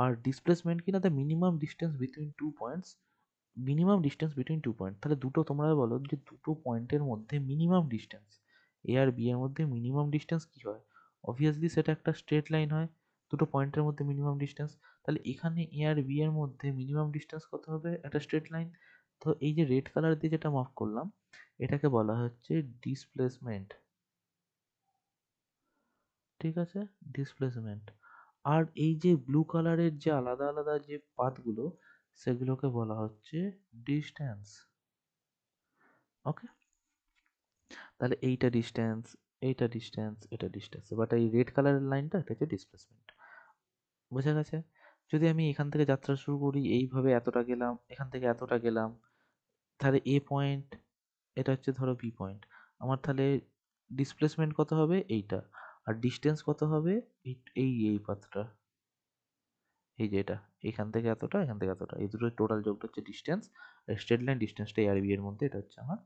আর ডিসপ্লেসমেন্ট কি না, the minimum distance between two points, minimum distance between two point. তাহলে দুটো, তোমরা বলো যে দুটো পয়েন্টের মধ্যে মিনিমাম ডিস্টেন্স, এ আর বি এর মধ্যে মিনিমাম ডিস্টেন্স কি হয়? অবভিয়াসলি সেটা একটা স্ট্রেট লাইন হয়, দুটো পয়েন্টের মধ্যে মিনিমাম ডিস্টেন্স। তাহলে এখানে এ আর বি এর মধ্যে মিনিমাম ডিস্টেন্স কত হবে? একটা স্ট্রেট লাইন। তো এই যে রেড কালার দিয়ে যেটা মার্ক করলাম, এটাকে বলা হচ্ছে ডিসপ্লেসমেন্ট, ঠিক আছে, ডিসপ্লেসমেন্ট। আর এই যে ব্লু কালারের যে আলাদা আলাদা যে পাথগুলো, সেগুলোকে বলা হচ্ছে ডিস্টেন্স। ওকে, তাহলে এইটা ডিস্টেন্স, এইটা ডিস্টেন্স, এটা ডিস্টেন্স, বাট এই রেড কালারের লাইনটা এটা হচ্ছে ডিসপ্লেসমেন্ট। বোঝা গেছে? যদি আমি এখান থেকে যাত্রা শুরু করি, এইভাবে এতটা গেলাম, এখান থেকে এতটা গেলাম, তাহলে এ পয়েন্ট, এটা হচ্ছে ধরো বি পয়েন্ট, আমার তাহলে ডিসপ্লেসমেন্ট কত হবে? এইটা। আর ডিস্টেন্স কত হবে? এই এই এই পাথটা, এই যে এটা, এখান থেকে এতটা, এখান থেকে এতটা, এই দুটোর টোটাল যোগটা হচ্ছে ডিস্টেন্স। স্ট্রেট লাইন ডিস্টেন্সটা এ আর বি এর মধ্যে, এটা হচ্ছে আমার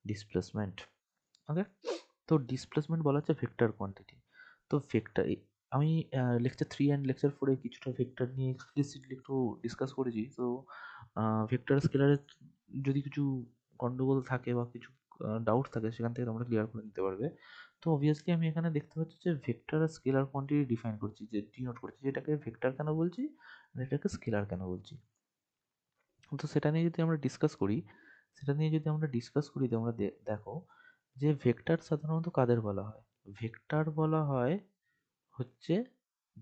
ডিসপ্লেসমেন্ট। ওকে, তো ডিসপ্লেসমেন্ট বলা হচ্ছে ভেক্টর কোয়ান্টিটি। তো ভেক্টর, আমি লেকচার 3 অ্যান্ড লেকচার 4 এ কিছুটা ভেক্টর নিয়ে এক্সপ্লিসিটলি একটু ডিসকাস করেছি। তো ভেক্টর স্কেলারের যদি কিছু গন্ডগোল থাকে বা কিছু ডাউট থাকে, সেখান থেকে তোমরা ক্লিয়ার করে নিতে পারবে। তো অবভিয়াসলি আমি এখানে দেখতে পাচ্ছি যে ভেক্টর আর স্কেলার কোয়ান্টিটি ডিফাইন করছি, যে ডিনোট করছি, যেটাকে ভেক্টর কেন বলছি আর এটাকে স্কেলার কেন বলছি। তো সেটা নিয়ে যদি আমরা ডিসকাস করি, তোমরা দেখো যে ভেক্টর সাধারণত কাদের বলা হয়? ভেক্টর বলা হয় হচ্ছে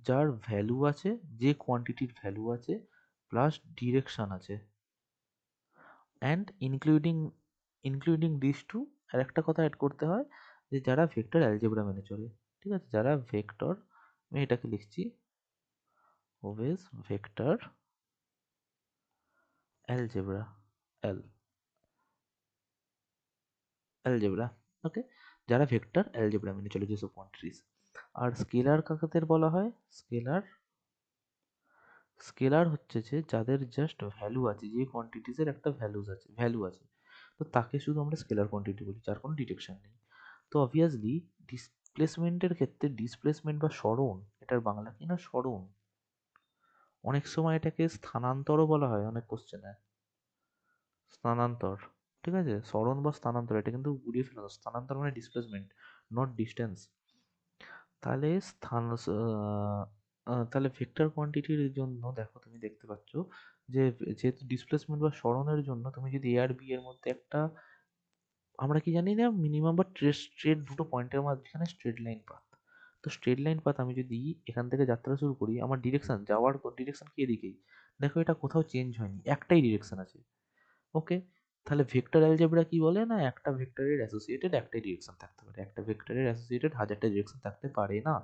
যার ভ্যালু আছে, যে কোয়ান্টিটির ভ্যালু আছে, প্লাস ডিরেকশন আছে, অ্যান্ড ইনক্লুডিং দিস টু। আর একটা কথা অ্যাড করতে হয়, যে যারা ভেক্টর অ্যালজেব্রা মেনে চলে, ঠিক আছে, যারা ভেক্টর, আমি এটাকে লিখছি ওবেজ ভেক্টর অ্যালজেব্রা, এল অ্যালজেব্রা। ওকে, যারা ভেক্টর অ্যালজেব্রা মেনে চলে যেসব কোয়ান্টিটিস। আর স্কেলার কাদের বলা হয়? স্কেলার, স্কেলার হচ্ছে যে যাদের জাস্ট ভ্যালু আছে, যে কোয়ান্টিটিসের একটা ভ্যালু আছে, তো তাকে শুধু আমরা স্কেলার কোয়ান্টিটি বলি, যার কোনো ডিটেকশন নেই। তো অবভিয়াসলি ডিসপ্লেসমেন্টের ক্ষেত্রে, ডিসপ্লেসমেন্ট বা সরণ, এটার বাংলা কি না, সরণ। অনেক সময় এটাকে স্থানান্তরও বলা হয় অনেক কোশ্চেনে, স্থানান্তর, ঠিক আছে, সরণ বা স্থানান্তর, এটা কিন্তু ঘুরিয়ে ফেলা। স্থানান্তর মানে ডিসপ্লেসমেন্ট, নট ডিস্টেন্স। তাহলে তাহলে ভেক্টর কোয়ান্টিটির জন্য দেখো, তুমি দেখতে পাচ্ছ যে যেহেতু ডিসপ্লেসমেন্ট বা সরণের জন্য তুমি যদি এ আর বি এর মধ্যে একটা, আমরা কি জানি না, মিনিমাম বা স্ট্রেট দুটো পয়েন্টের মাঝখানে স্ট্রেট লাইন পাথ। তো স্ট্রেট লাইন পাথ আমি যদি এখান থেকে যাত্রা শুরু করি, আমার ডিরেকশন যাওয়ার ডিরেকশন কি এদিকেই, দেখো এটা কোথাও চেঞ্জ হয়নি, একটাই ডিরেকশন আছে। ওকে, তাহলে ভেক্টর অ্যালজেব্রা কি বলে না, একটা ভেক্টরের অ্যাসোসিয়েটেড একটাই ডিরেকশন থাকতে পারে, একটা ভেক্টরের অ্যাসোসিয়েটেড হাজারটা ডিরেকশন থাকতে পারে না।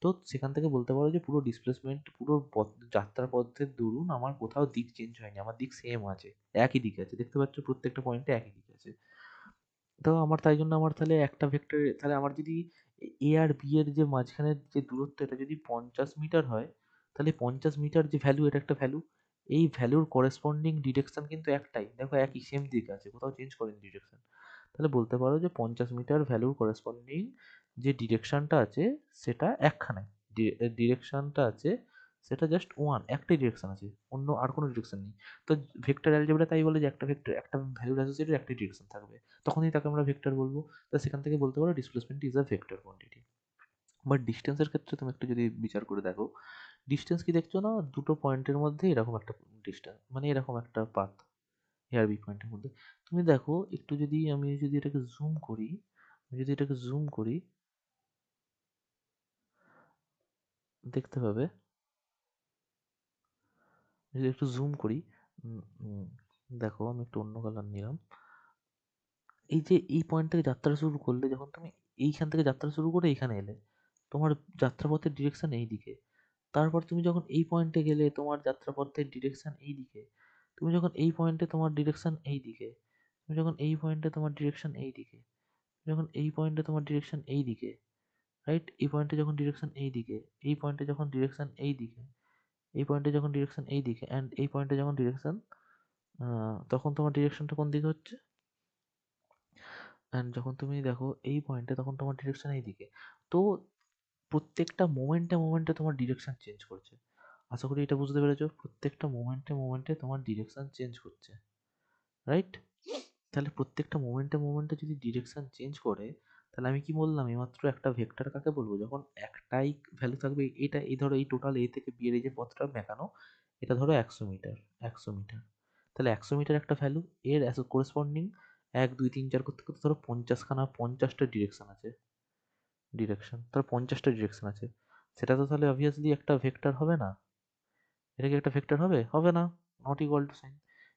তো তো সেখান থেকে বলতে পারো যে পুরো ডিসপ্লেসমেন্ট, পুরো পথ, যাত্রার পথের দরুন আমার কোথাও দিক চেঞ্জ হয়নি, আমার দিক সেম আছে, একই দিকে আছে, দেখতে পাচ্ছ প্রত্যেকটা পয়েন্টে একই দিকে আছে। তো আমার তাই জন্য আমার তাহলে একটা ভেক্টর, তাহলে আমার যদি এ আর বি এর যে মাঝখানের যে দূরত্ব এটা যদি 50 মিটার হয়, তাহলে 50 মিটার যে ভ্যালু, এটা একটা ভ্যালু, এই ভ্যালুর করেসপন্ডিং ডিরেকশন কিন্তু একটাই, দেখো একই সেম দিকে আছে, কোথাও চেঞ্জ করেনি ডিরেকশন। তাহলে বলতে পারো যে 50 মিটার ভ্যালুর করেসপন্ডিং যে ডিরেকশনটা আছে সেটা একখানে, ডিরেকশনটা আছে সেটা জাস্ট ওয়ান, একটাই ডিরেকশন আছে, অন্য আর কোনো ডিরেকশন নেই। তো ভেক্টর অ্যালজেব্রা তাই বলে যে একটা ভেক্টর, একটা ভ্যালুর অ্যাসোসিয়েটেড একটাই ডিরেকশন থাকবে, তখনই তাকে আমরা ভেক্টর বলবো। তো সেখান থেকে বলতে পারো displacement is a vector quantity. But ডিস্টেন্সের ক্ষেত্রে তুমি একটু যদি বিচার করে দেখো, ডিস্টেন্স কি দেখছো না, দুটো পয়েন্টের মধ্যে এরকম একটা ডিস্টেন্স, মানে এরকম একটা পাথ এ আর বি পয়েন্টের মধ্যে। তুমি দেখো একটু, যদি আমি যদি এটাকে জুম করি, যদি এটাকে জুম করি, দেখতে পাবে, যদি একটু জুম করি, উম, উম, দেখো আমি একটু অন্য কালার নিলাম। এই যে এই পয়েন্ট থেকে যাত্রা শুরু করলে, যখন তুমি এইখান থেকে যাত্রা শুরু করে এইখানে এলে, তোমার যাত্রাপথের ডিরেকশন এই দিকে। তারপর তুমি যখন এই পয়েন্টে গেলে, তোমার যাত্রাপথের ডিরেকশন এই দিকে। তুমি যখন এই পয়েন্টে, তোমার ডিরেকশন এই দিকে। তুমি যখন এই পয়েন্টে, তোমার ডিরেকশন এই দিকে। যখন এই পয়েন্টে তোমার ডিরেকশন এই দিকে, রাইট? এই পয়েন্টে যখন ডিরেকশন এই দিকে, এই পয়েন্টে যখন ডিরেকশন এই দিকে, এই পয়েন্টে যখন ডিরেকশন এই দিকে, অ্যান্ড এই পয়েন্টে যখন ডিরেকশন, তখন তোমার ডিরেকশনটা কোন দিকে হচ্ছে? অ্যান্ড যখন তুমি দেখো এই পয়েন্টে, তখন তোমার ডিরেকশন এই দিকে। তো প্রত্যেকটা মোমেন্টে মোমেন্টে তোমার ডিরেকশন চেঞ্জ করছে। আশা করি এটা বুঝতে পেরেছো, প্রত্যেকটা মোমেন্টে মোমেন্টে তোমার ডিরেকশন চেঞ্জ করছে, রাইট? তাহলে প্রত্যেকটা মোমেন্টে মোমেন্টে যদি ডিরেকশন চেঞ্জ করে, তাহলে আমি কি বললাম এইমাত্র, একটা ভেক্টর কাকে বলবো? যখন একটাই ভ্যালু থাকবে, এটা এই ধরো এই টোটাল এ থেকে বি এর এই যে পথটা মেকানো, এটা ধরো 100 মিটার, 100 মিটার। তাহলে 100 মিটার একটা ভ্যালু, এর করেসপন্ডিং 1 2 3 4 করতে করতে ধরো 50খানা, 50টা ডিরেকশন আছে, ডিরেকশন, তার 50টা ডিরেকশন আছে। সেটা তো তাহলে অবভিয়াসলি একটা ভেক্টর হবে না। এটা কি একটা ভেক্টর হবে? হবে না, নট ইকুয়াল টু সাইন।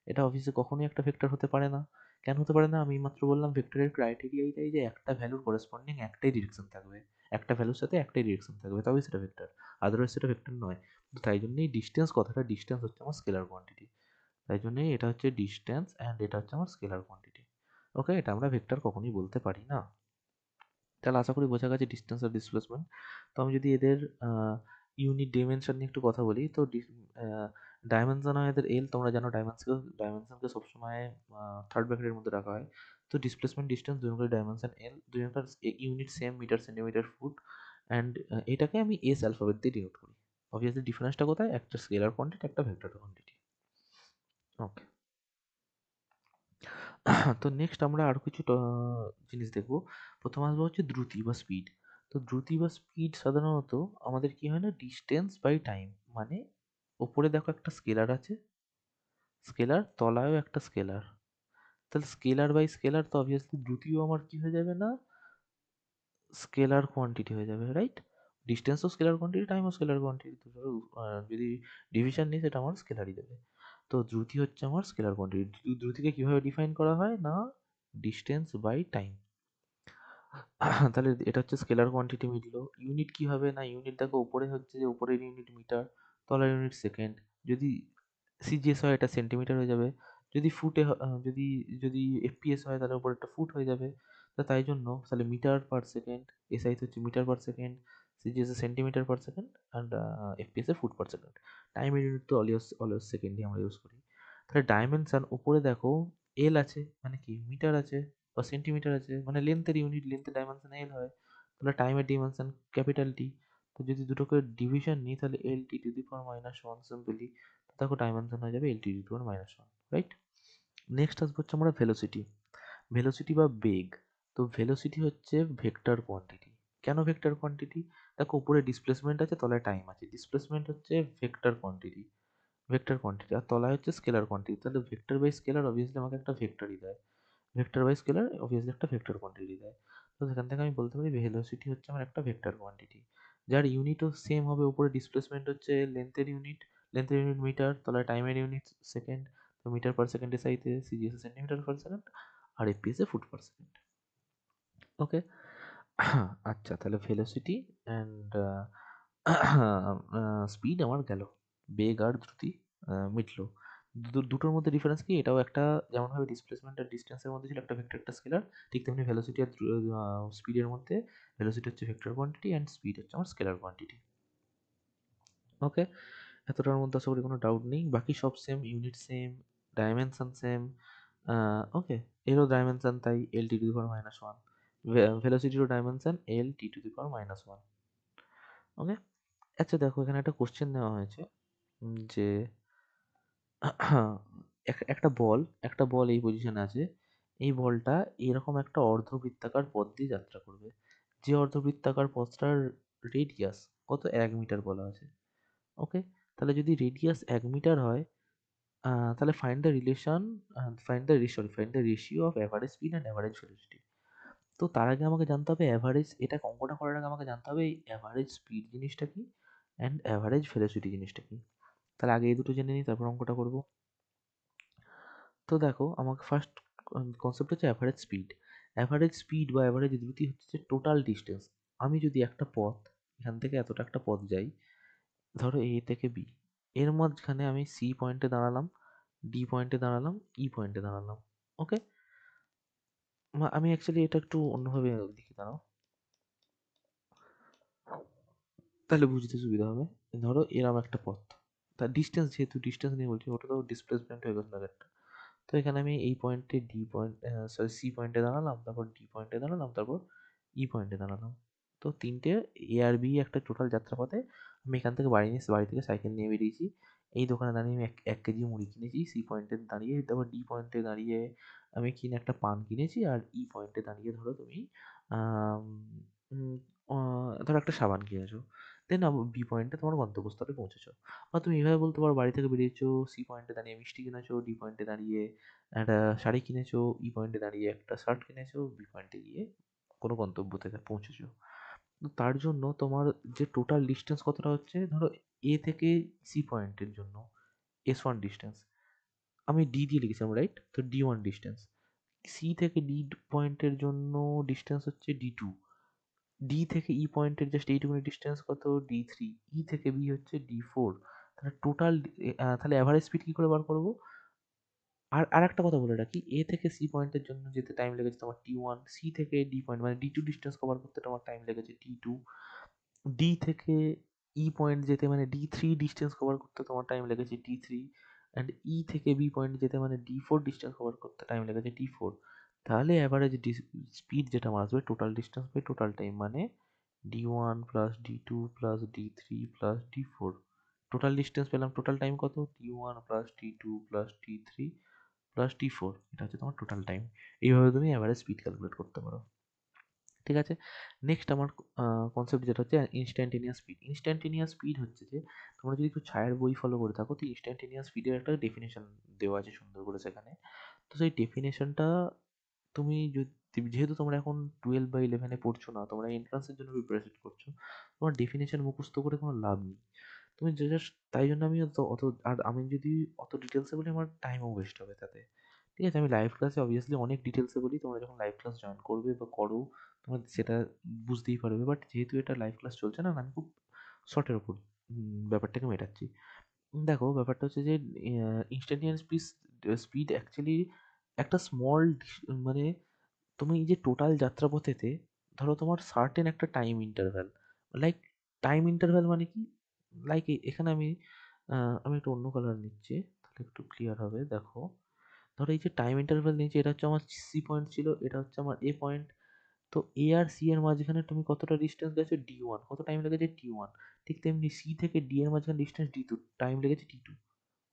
এটা অবভিয়াসলি কখনোই একটা ভেক্টর হতে পারে না। কেন হতে পারে না? আমি মাত্র বললাম ভেক্টরের ক্রাইটেরিয়া এটাই যে একটা ভ্যালুর করেসপন্ডিং একটাই ডিরেকশন থাকবে, একটা ভ্যালুর সাথে একটাই ডিরেকশন থাকবে, তবেই সেটা ভেক্টর, আদারওয়াইজ সেটা ভেক্টর নয়। তো তাই জন্যই ডিস্টেন্স কথাটা, ডিস্টেন্স হচ্ছে আমার স্কেলার কোয়ান্টিটি। তাই জন্যই এটা হচ্ছে ডিস্টেন্স, অ্যান্ড এটা হচ্ছে আমার স্কেলার কোয়ান্টিটি। ওকে, এটা আমরা ভেক্টর কখনোই বলতে পারি না। তাহলে আশা করি বোঝা গেছে ডিস্টেন্স আর ডিসপ্লেসমেন্ট। তো আমি যদি এদের ইউনিট ডিমেনশন নিয়ে একটু কথা বলি, তো ডাইমেনশন হয় এদের এল, তোমরা জানো ডাইমেনশনকে সবসময় থার্ড ব্র্যাকেটের মধ্যে রাখা হয়। তো ডিসপ্লেসমেন্ট, ডিস্টেন্স দুজনকার ডাইমেনশন এল, দুজনকার unit same, metre centimetre foot, and এটাকে আমি এস অ্যালফাবেট দিয়ে ডিনোট করি। অবভিয়াসলি ডিফারেন্সটা কোথায়? একটা স্কেলার কোয়ান্টিটি, একটা ভেক্টর কোয়ান্টিটি। ওকে। তো নেক্সট আমরা আরো কিছু জিনিস দেখবো। প্রথম আসবো হচ্ছে দ্রুতি বা স্পিড। তো দ্রুতি বা স্পিড সাধারণত আমাদের কি হয় না, ডিস্টেন্স বাই টাইম, মানে ওপরে দেখো একটা স্কেলার আছে, স্কেলার তলায়ও একটা স্কেলার, তাহলে স্কেলার বাই স্কেলার, তো অবভিয়াসলি দ্রুতিও আমার কি হয়ে যাবে না, স্কেলার কোয়ান্টিটি হয়ে যাবে, রাইট? ডিস্টেন্সও স্কেলার কোয়ান্টিটি, টাইমও স্কেলার কোয়ান্টিটি, তো ধরো যদি ডিভিশন নিই সেটা আমার স্কেলারই দেবে। তো দ্রুতি হচ্ছে আমার স্কেলার কোয়ান্টিটি। দ্রুতিকে কিভাবে ডিফাইন করা হয় না, ডিস্টেন্স বাই টাইম। তাহলে এটা হচ্ছে স্কেলার কোয়ান্টিটি মিটলো। ইউনিট কি হবে না, ইউনিট দেখো উপরে হচ্ছে যে উপরের ইউনিট মিটার, তলার ইউনিট সেকেন্ড। যদি সিজিএস হয় এটা সেন্টিমিটার হয়ে যাবে। যদি ফুটে যদি যদি এফপিএস হয় তাহলে উপরে একটা ফুট হয়ে যাবে। তো তাই জন্য তাহলে মিটার পার সেকেন্ড, এসআই হচ্ছে মিটার পার সেকেন্ড, সিজিএস এ centimetre per second, and FPS এ ফুট পার সেকেন্ড। টাইমের ইউনিট তো অলওয়েজ অলওয়েজ সেকেন্ডই আমরা ইউজ করি। তাহলে ডাইমেনশন উপরে দেখো এল আছে, মানে কি মিটার আছে, বা সেন্টিমিটার আছে, মানে লেন্থের ইউনিট, লেন্থের ডাইমেনশন এল হয়। তাহলে টাইমের ডাইমেনশন ক্যাপিটাল টি। তো যদি দুটোকে ডিভিশন নিই তাহলে L T to the power minus one simply, দেখো ডাইমেনশন হয়ে যাবে L T to the power minus one, right? Next আসবো হচ্ছে আমরা ভেলোসিটি। ভেলোসিটি বা বেগ। তো ভেলোসিটি হচ্ছে ভেক্টর কোয়ান্টিটি। কেন ভেক্টর কোয়ান্টিটি? দেখো উপরে ডিসপ্লেসমেন্ট আছে, তলায় টাইম আছে, ডিসপ্লেসমেন্ট হচ্ছে ভেক্টর কোয়ান্টিটি, ভেক্টর কোয়ান্টিটি, আর তলায় হচ্ছে স্কেলার কোয়ান্টিটি। তাহলে ভেক্টর বাই স্কেলার অবভিয়াসলি আমাকে একটা ভেক্টরই দেয়, ভেক্টর বাই স্কেলার অবভিয়াসলি একটা ভেক্টর কোয়ান্টিটি দেয়। তো সেখান থেকে আমি বলতে পারি ভেলোসিটি হচ্ছে আমার একটা ভেক্টর কোয়ান্টিটি, যার ইউনিটও সেম হবে। উপরে ডিসপ্লেসমেন্ট হচ্ছে লেন্থের ইউনিট, লেন্থের ইউনিট মিটার, তলায় টাইমের ইউনিট সেকেন্ড, তো মিটার পার সেকেন্ড এসআইতে, সিজিএস সেন্টিমিটার পার সেকেন্ড, আর এফপিএস এ ফুট পার সেকেন্ড। ওকে। আচ্ছা, তাহলে ভেলোসিটি অ্যান্ড স্পিড আমার গেল, বেগ আর দ্রুতি মিটলো। দুটোর মধ্যে ডিফারেন্স কি? এটাও একটা, যেমনভাবে ডিসপ্লেসমেন্ট আর ডিস্টেন্সের মধ্যে ছিল একটা ভেক্টর একটা স্কেলার, ঠিক তেমনি ভেলোসিটি আর স্পিডের মধ্যে ভেলোসিটি হচ্ছে ভেক্টর কোয়ান্টিটি অ্যান্ড স্পিড হচ্ছে আমার স্কেলার কোয়ান্টিটি। ওকে, এতটার মধ্যে আশা করি কোনো ডাউট নেই। বাকি সব same, unit same, dimension same. Okay, এরও ডাইমেনশন তাই L T to the power minus one, ভেলোসিটিরও dimension L T to the power minus one. Okay, আচ্ছা দেখো এখানে একটা কোশ্চেন নেওয়া হয়েছে যে একটা বল এই পজিশনে আছে, এই বলটা এরকম একটা অর্ধবৃত্তাকার পথ দিয়ে যাত্রা করবে, যে অর্ধবৃত্তাকার পথটার রেডিয়াস কত, 1 মিটার বলা আছে। ওকে, তাহলে যদি রেডিয়াস 1 মিটার হয়, তাহলে find the ratio of average speed and average velocity. তো তার আগে আমাকে জানতে হবে অ্যাভারেজ, এটা অঙ্কটা করার আগে আমাকে জানতে হবে এই অ্যাভারেজ স্পিড জিনিসটা কি অ্যান্ড অ্যাভারেজ ভেলোসিটি জিনিসটা কি। তাহলে আগে এই দুটো জেনে নিই, তারপর অঙ্কটা করব। তো দেখো আমাকে ফার্স্ট কনসেপ্ট হচ্ছে অ্যাভারেজ স্পিড। অ্যাভারেজ স্পিড বা অ্যাভারেজ দ্রুতি হচ্ছে টোটাল ডিস্টেন্স। আমি যদি একটা পথ, এখান থেকে এতটা একটা পথ যাই, ধরো এ থেকে বি, এর মাঝখানে আমি সি পয়েন্টে দাঁড়ালাম, ডি পয়েন্টে দাঁড়ালাম, ই পয়েন্টে দাঁড়ালাম। ওকে, আমি অ্যাকচুয়ালি এটা একটু অন্যভাবে লিখি, দাঁড়াও, তাহলে বুঝতে সুবিধা হবে। ধরো এরম একটা পথ, তার ডিস্টেন্স, যেহেতু ডিস্টেন্স নিয়ে বলছি, ওটা তো ডিসপ্লেসমেন্ট হয়ে গেল একটা। তো এখানে আমি এই পয়েন্টে ডি পয়েন্ট, সরি সি পয়েন্টে দাঁড়ালাম, তারপর ডি পয়েন্টে দাঁড়ালাম, তারপর ই পয়েন্টে দাঁড়ালাম। তো তিনটে এ আর বি একটা টোটাল যাত্রাপথে আমি এখান থেকে বাড়ি থেকে সাইকেল নিয়ে বেরিয়েছি। এই দোকানে দাঁড়িয়ে আমি 1 কেজি মুড়ি কিনেছি, সি পয়েন্টে দাঁড়িয়ে, তারপর ডি পয়েন্টে দাঁড়িয়ে আমি কিনে একটা পান কিনেছি, আর ই পয়েন্টে দাঁড়িয়ে ধরো তুমি আম, উম, ধরো একটা সাবান কিনেছো। দেন বি পয়েন্টে তোমার গন্তব্যস্থলে পৌঁছেছো। বা তুমি এভাবে বলতে পারো, বাড়ি থেকে বেরিয়েছো, সি পয়েন্টে দাঁড়িয়ে মিষ্টি কিনেছো, ডি পয়েন্টে দাঁড়িয়ে একটা শাড়ি কিনেছো, ই পয়েন্টে দাঁড়িয়ে একটা শার্ট কিনেছো, বি পয়েন্টে গিয়ে কোনো গন্তব্য থেকে পৌঁছেছো। তো তার জন্য তোমার যে টোটাল ডিস্টেন্স কতটা হচ্ছে, ধরো এ থেকে সি পয়েন্টের জন্য S1 ডিস্টেন্স, আমি ডি দিয়ে লিখেছিলাম রাইট, তো D1 ডিস্টেন্স। সি থেকে ডি পয়েন্টের জন্য ডিস্টেন্স হচ্ছে D2। ডি থেকে ই পয়েন্টের জাস্ট এইটুকুনি ডিস্টেন্স কত, D3। ই থেকে বি হচ্ছে D4। তাহলে টোটাল, তাহলে অ্যাভারেজ স্পিড কি করে বার করবো? আর একটা কথা বলে রাখি, এ থেকে সি পয়েন্টের জন্য যেতে টাইম লেগেছে তোমার T1, সি থেকে ডি পয়েন্ট মানে D2 ডিস্টেন্স কভার করতে তোমার টাইম লেগেছে T2, ডি থেকে ই পয়েন্ট যেতে মানে D3 ডিস্টেন্স কভার করতে তোমার টাইম লেগেছে D3, অ্যান্ড ই থেকে বি পয়েন্ট যেতে মানে D4 ডিস্টেন্স কভার করতে টাইম লেগেছে D4। তাহলে অ্যাভারেজ স্পিড যেটা আমার আসবে total distance by total time, মানে D1 plus D2 plus D3 plus D4। Total distance পেলাম, টোটাল টাইম কত, D1 plus D2 plus D3 plus D4, এটা হচ্ছে তোমার টোটাল টাইম। এইভাবে তুমি অ্যাভারেজ স্পিড ক্যালকুলেট করতে পারো। ঠিক আছে, নেক্সট আমার কনসেপ্ট যেটা হচ্ছে ইনস্ট্যান্টেনিয়াস স্পিড। ইনস্ট্যান্টেনিয়াস স্পিড হচ্ছে যে, তোমরা যদি একটু ছায়ার বই ফলো করে থাকো, তো ইনস্ট্যান্টেনিয়াস স্পিডের একটা ডেফিনেশন দেওয়া আছে সুন্দর করে সেখানে। তো সেই ডেফিনেশনটা তুমি যদি, যেহেতু তোমরা এখন 12/11 পড়ছো না, তোমরা এন্ট্রান্সের জন্য প্রিপারেশন করছো, তোমার ডেফিনেশন মুখস্থ করে কোনো লাভ নেই। তুমি জাস্ট, তাই জন্য আমি অত, আর আমি যদি অত ডিটেলসে বলি আমার টাইমও ওয়েস্ট হবে তাতে। ঠিক আছে, আমি লাইভ ক্লাসে অবভিয়াসলি অনেক ডিটেলসে বলি, তোমরা যখন লাইভ ক্লাস জয়েন করবে বা করো, তোমরা সেটা বুঝতেই পারবে। বাট যেহেতু এটা লাইভ ক্লাস চলছে না, আমি খুব শর্টের ওপর ব্যাপারটাকে মেটাচ্ছি। দেখো ব্যাপারটা হচ্ছে যে ইনস্ট্যান্টিনিয়াস স্পিড অ্যাকচুয়ালি একটা স্মল, মানে তুমি এই যে টোটাল যাত্রাপথেতে, ধরো তোমার সার্টেন একটা time interval, like time interval মানে কি, লাইক এখানে আমি একটু অন্য কালার নিচ্ছি, তাহলে একটু ক্লিয়ার হবে। দেখো, ধরো এই যে টাইম ইন্টারভ্যাল নিয়েছি, এটা হচ্ছে আমার সি পয়েন্ট ছিল, এটা হচ্ছে আমার এ পয়েন্ট। তো এ আর সি এর মাঝখানে তুমি কতটা ডিস্টেন্স গেছো, D1, কত টাইম লেগেছে T1। ঠিক তেমনি সি থেকে ডি এর মাঝখানে ডিস্টেন্স D2, টাইম লেগেছে T2।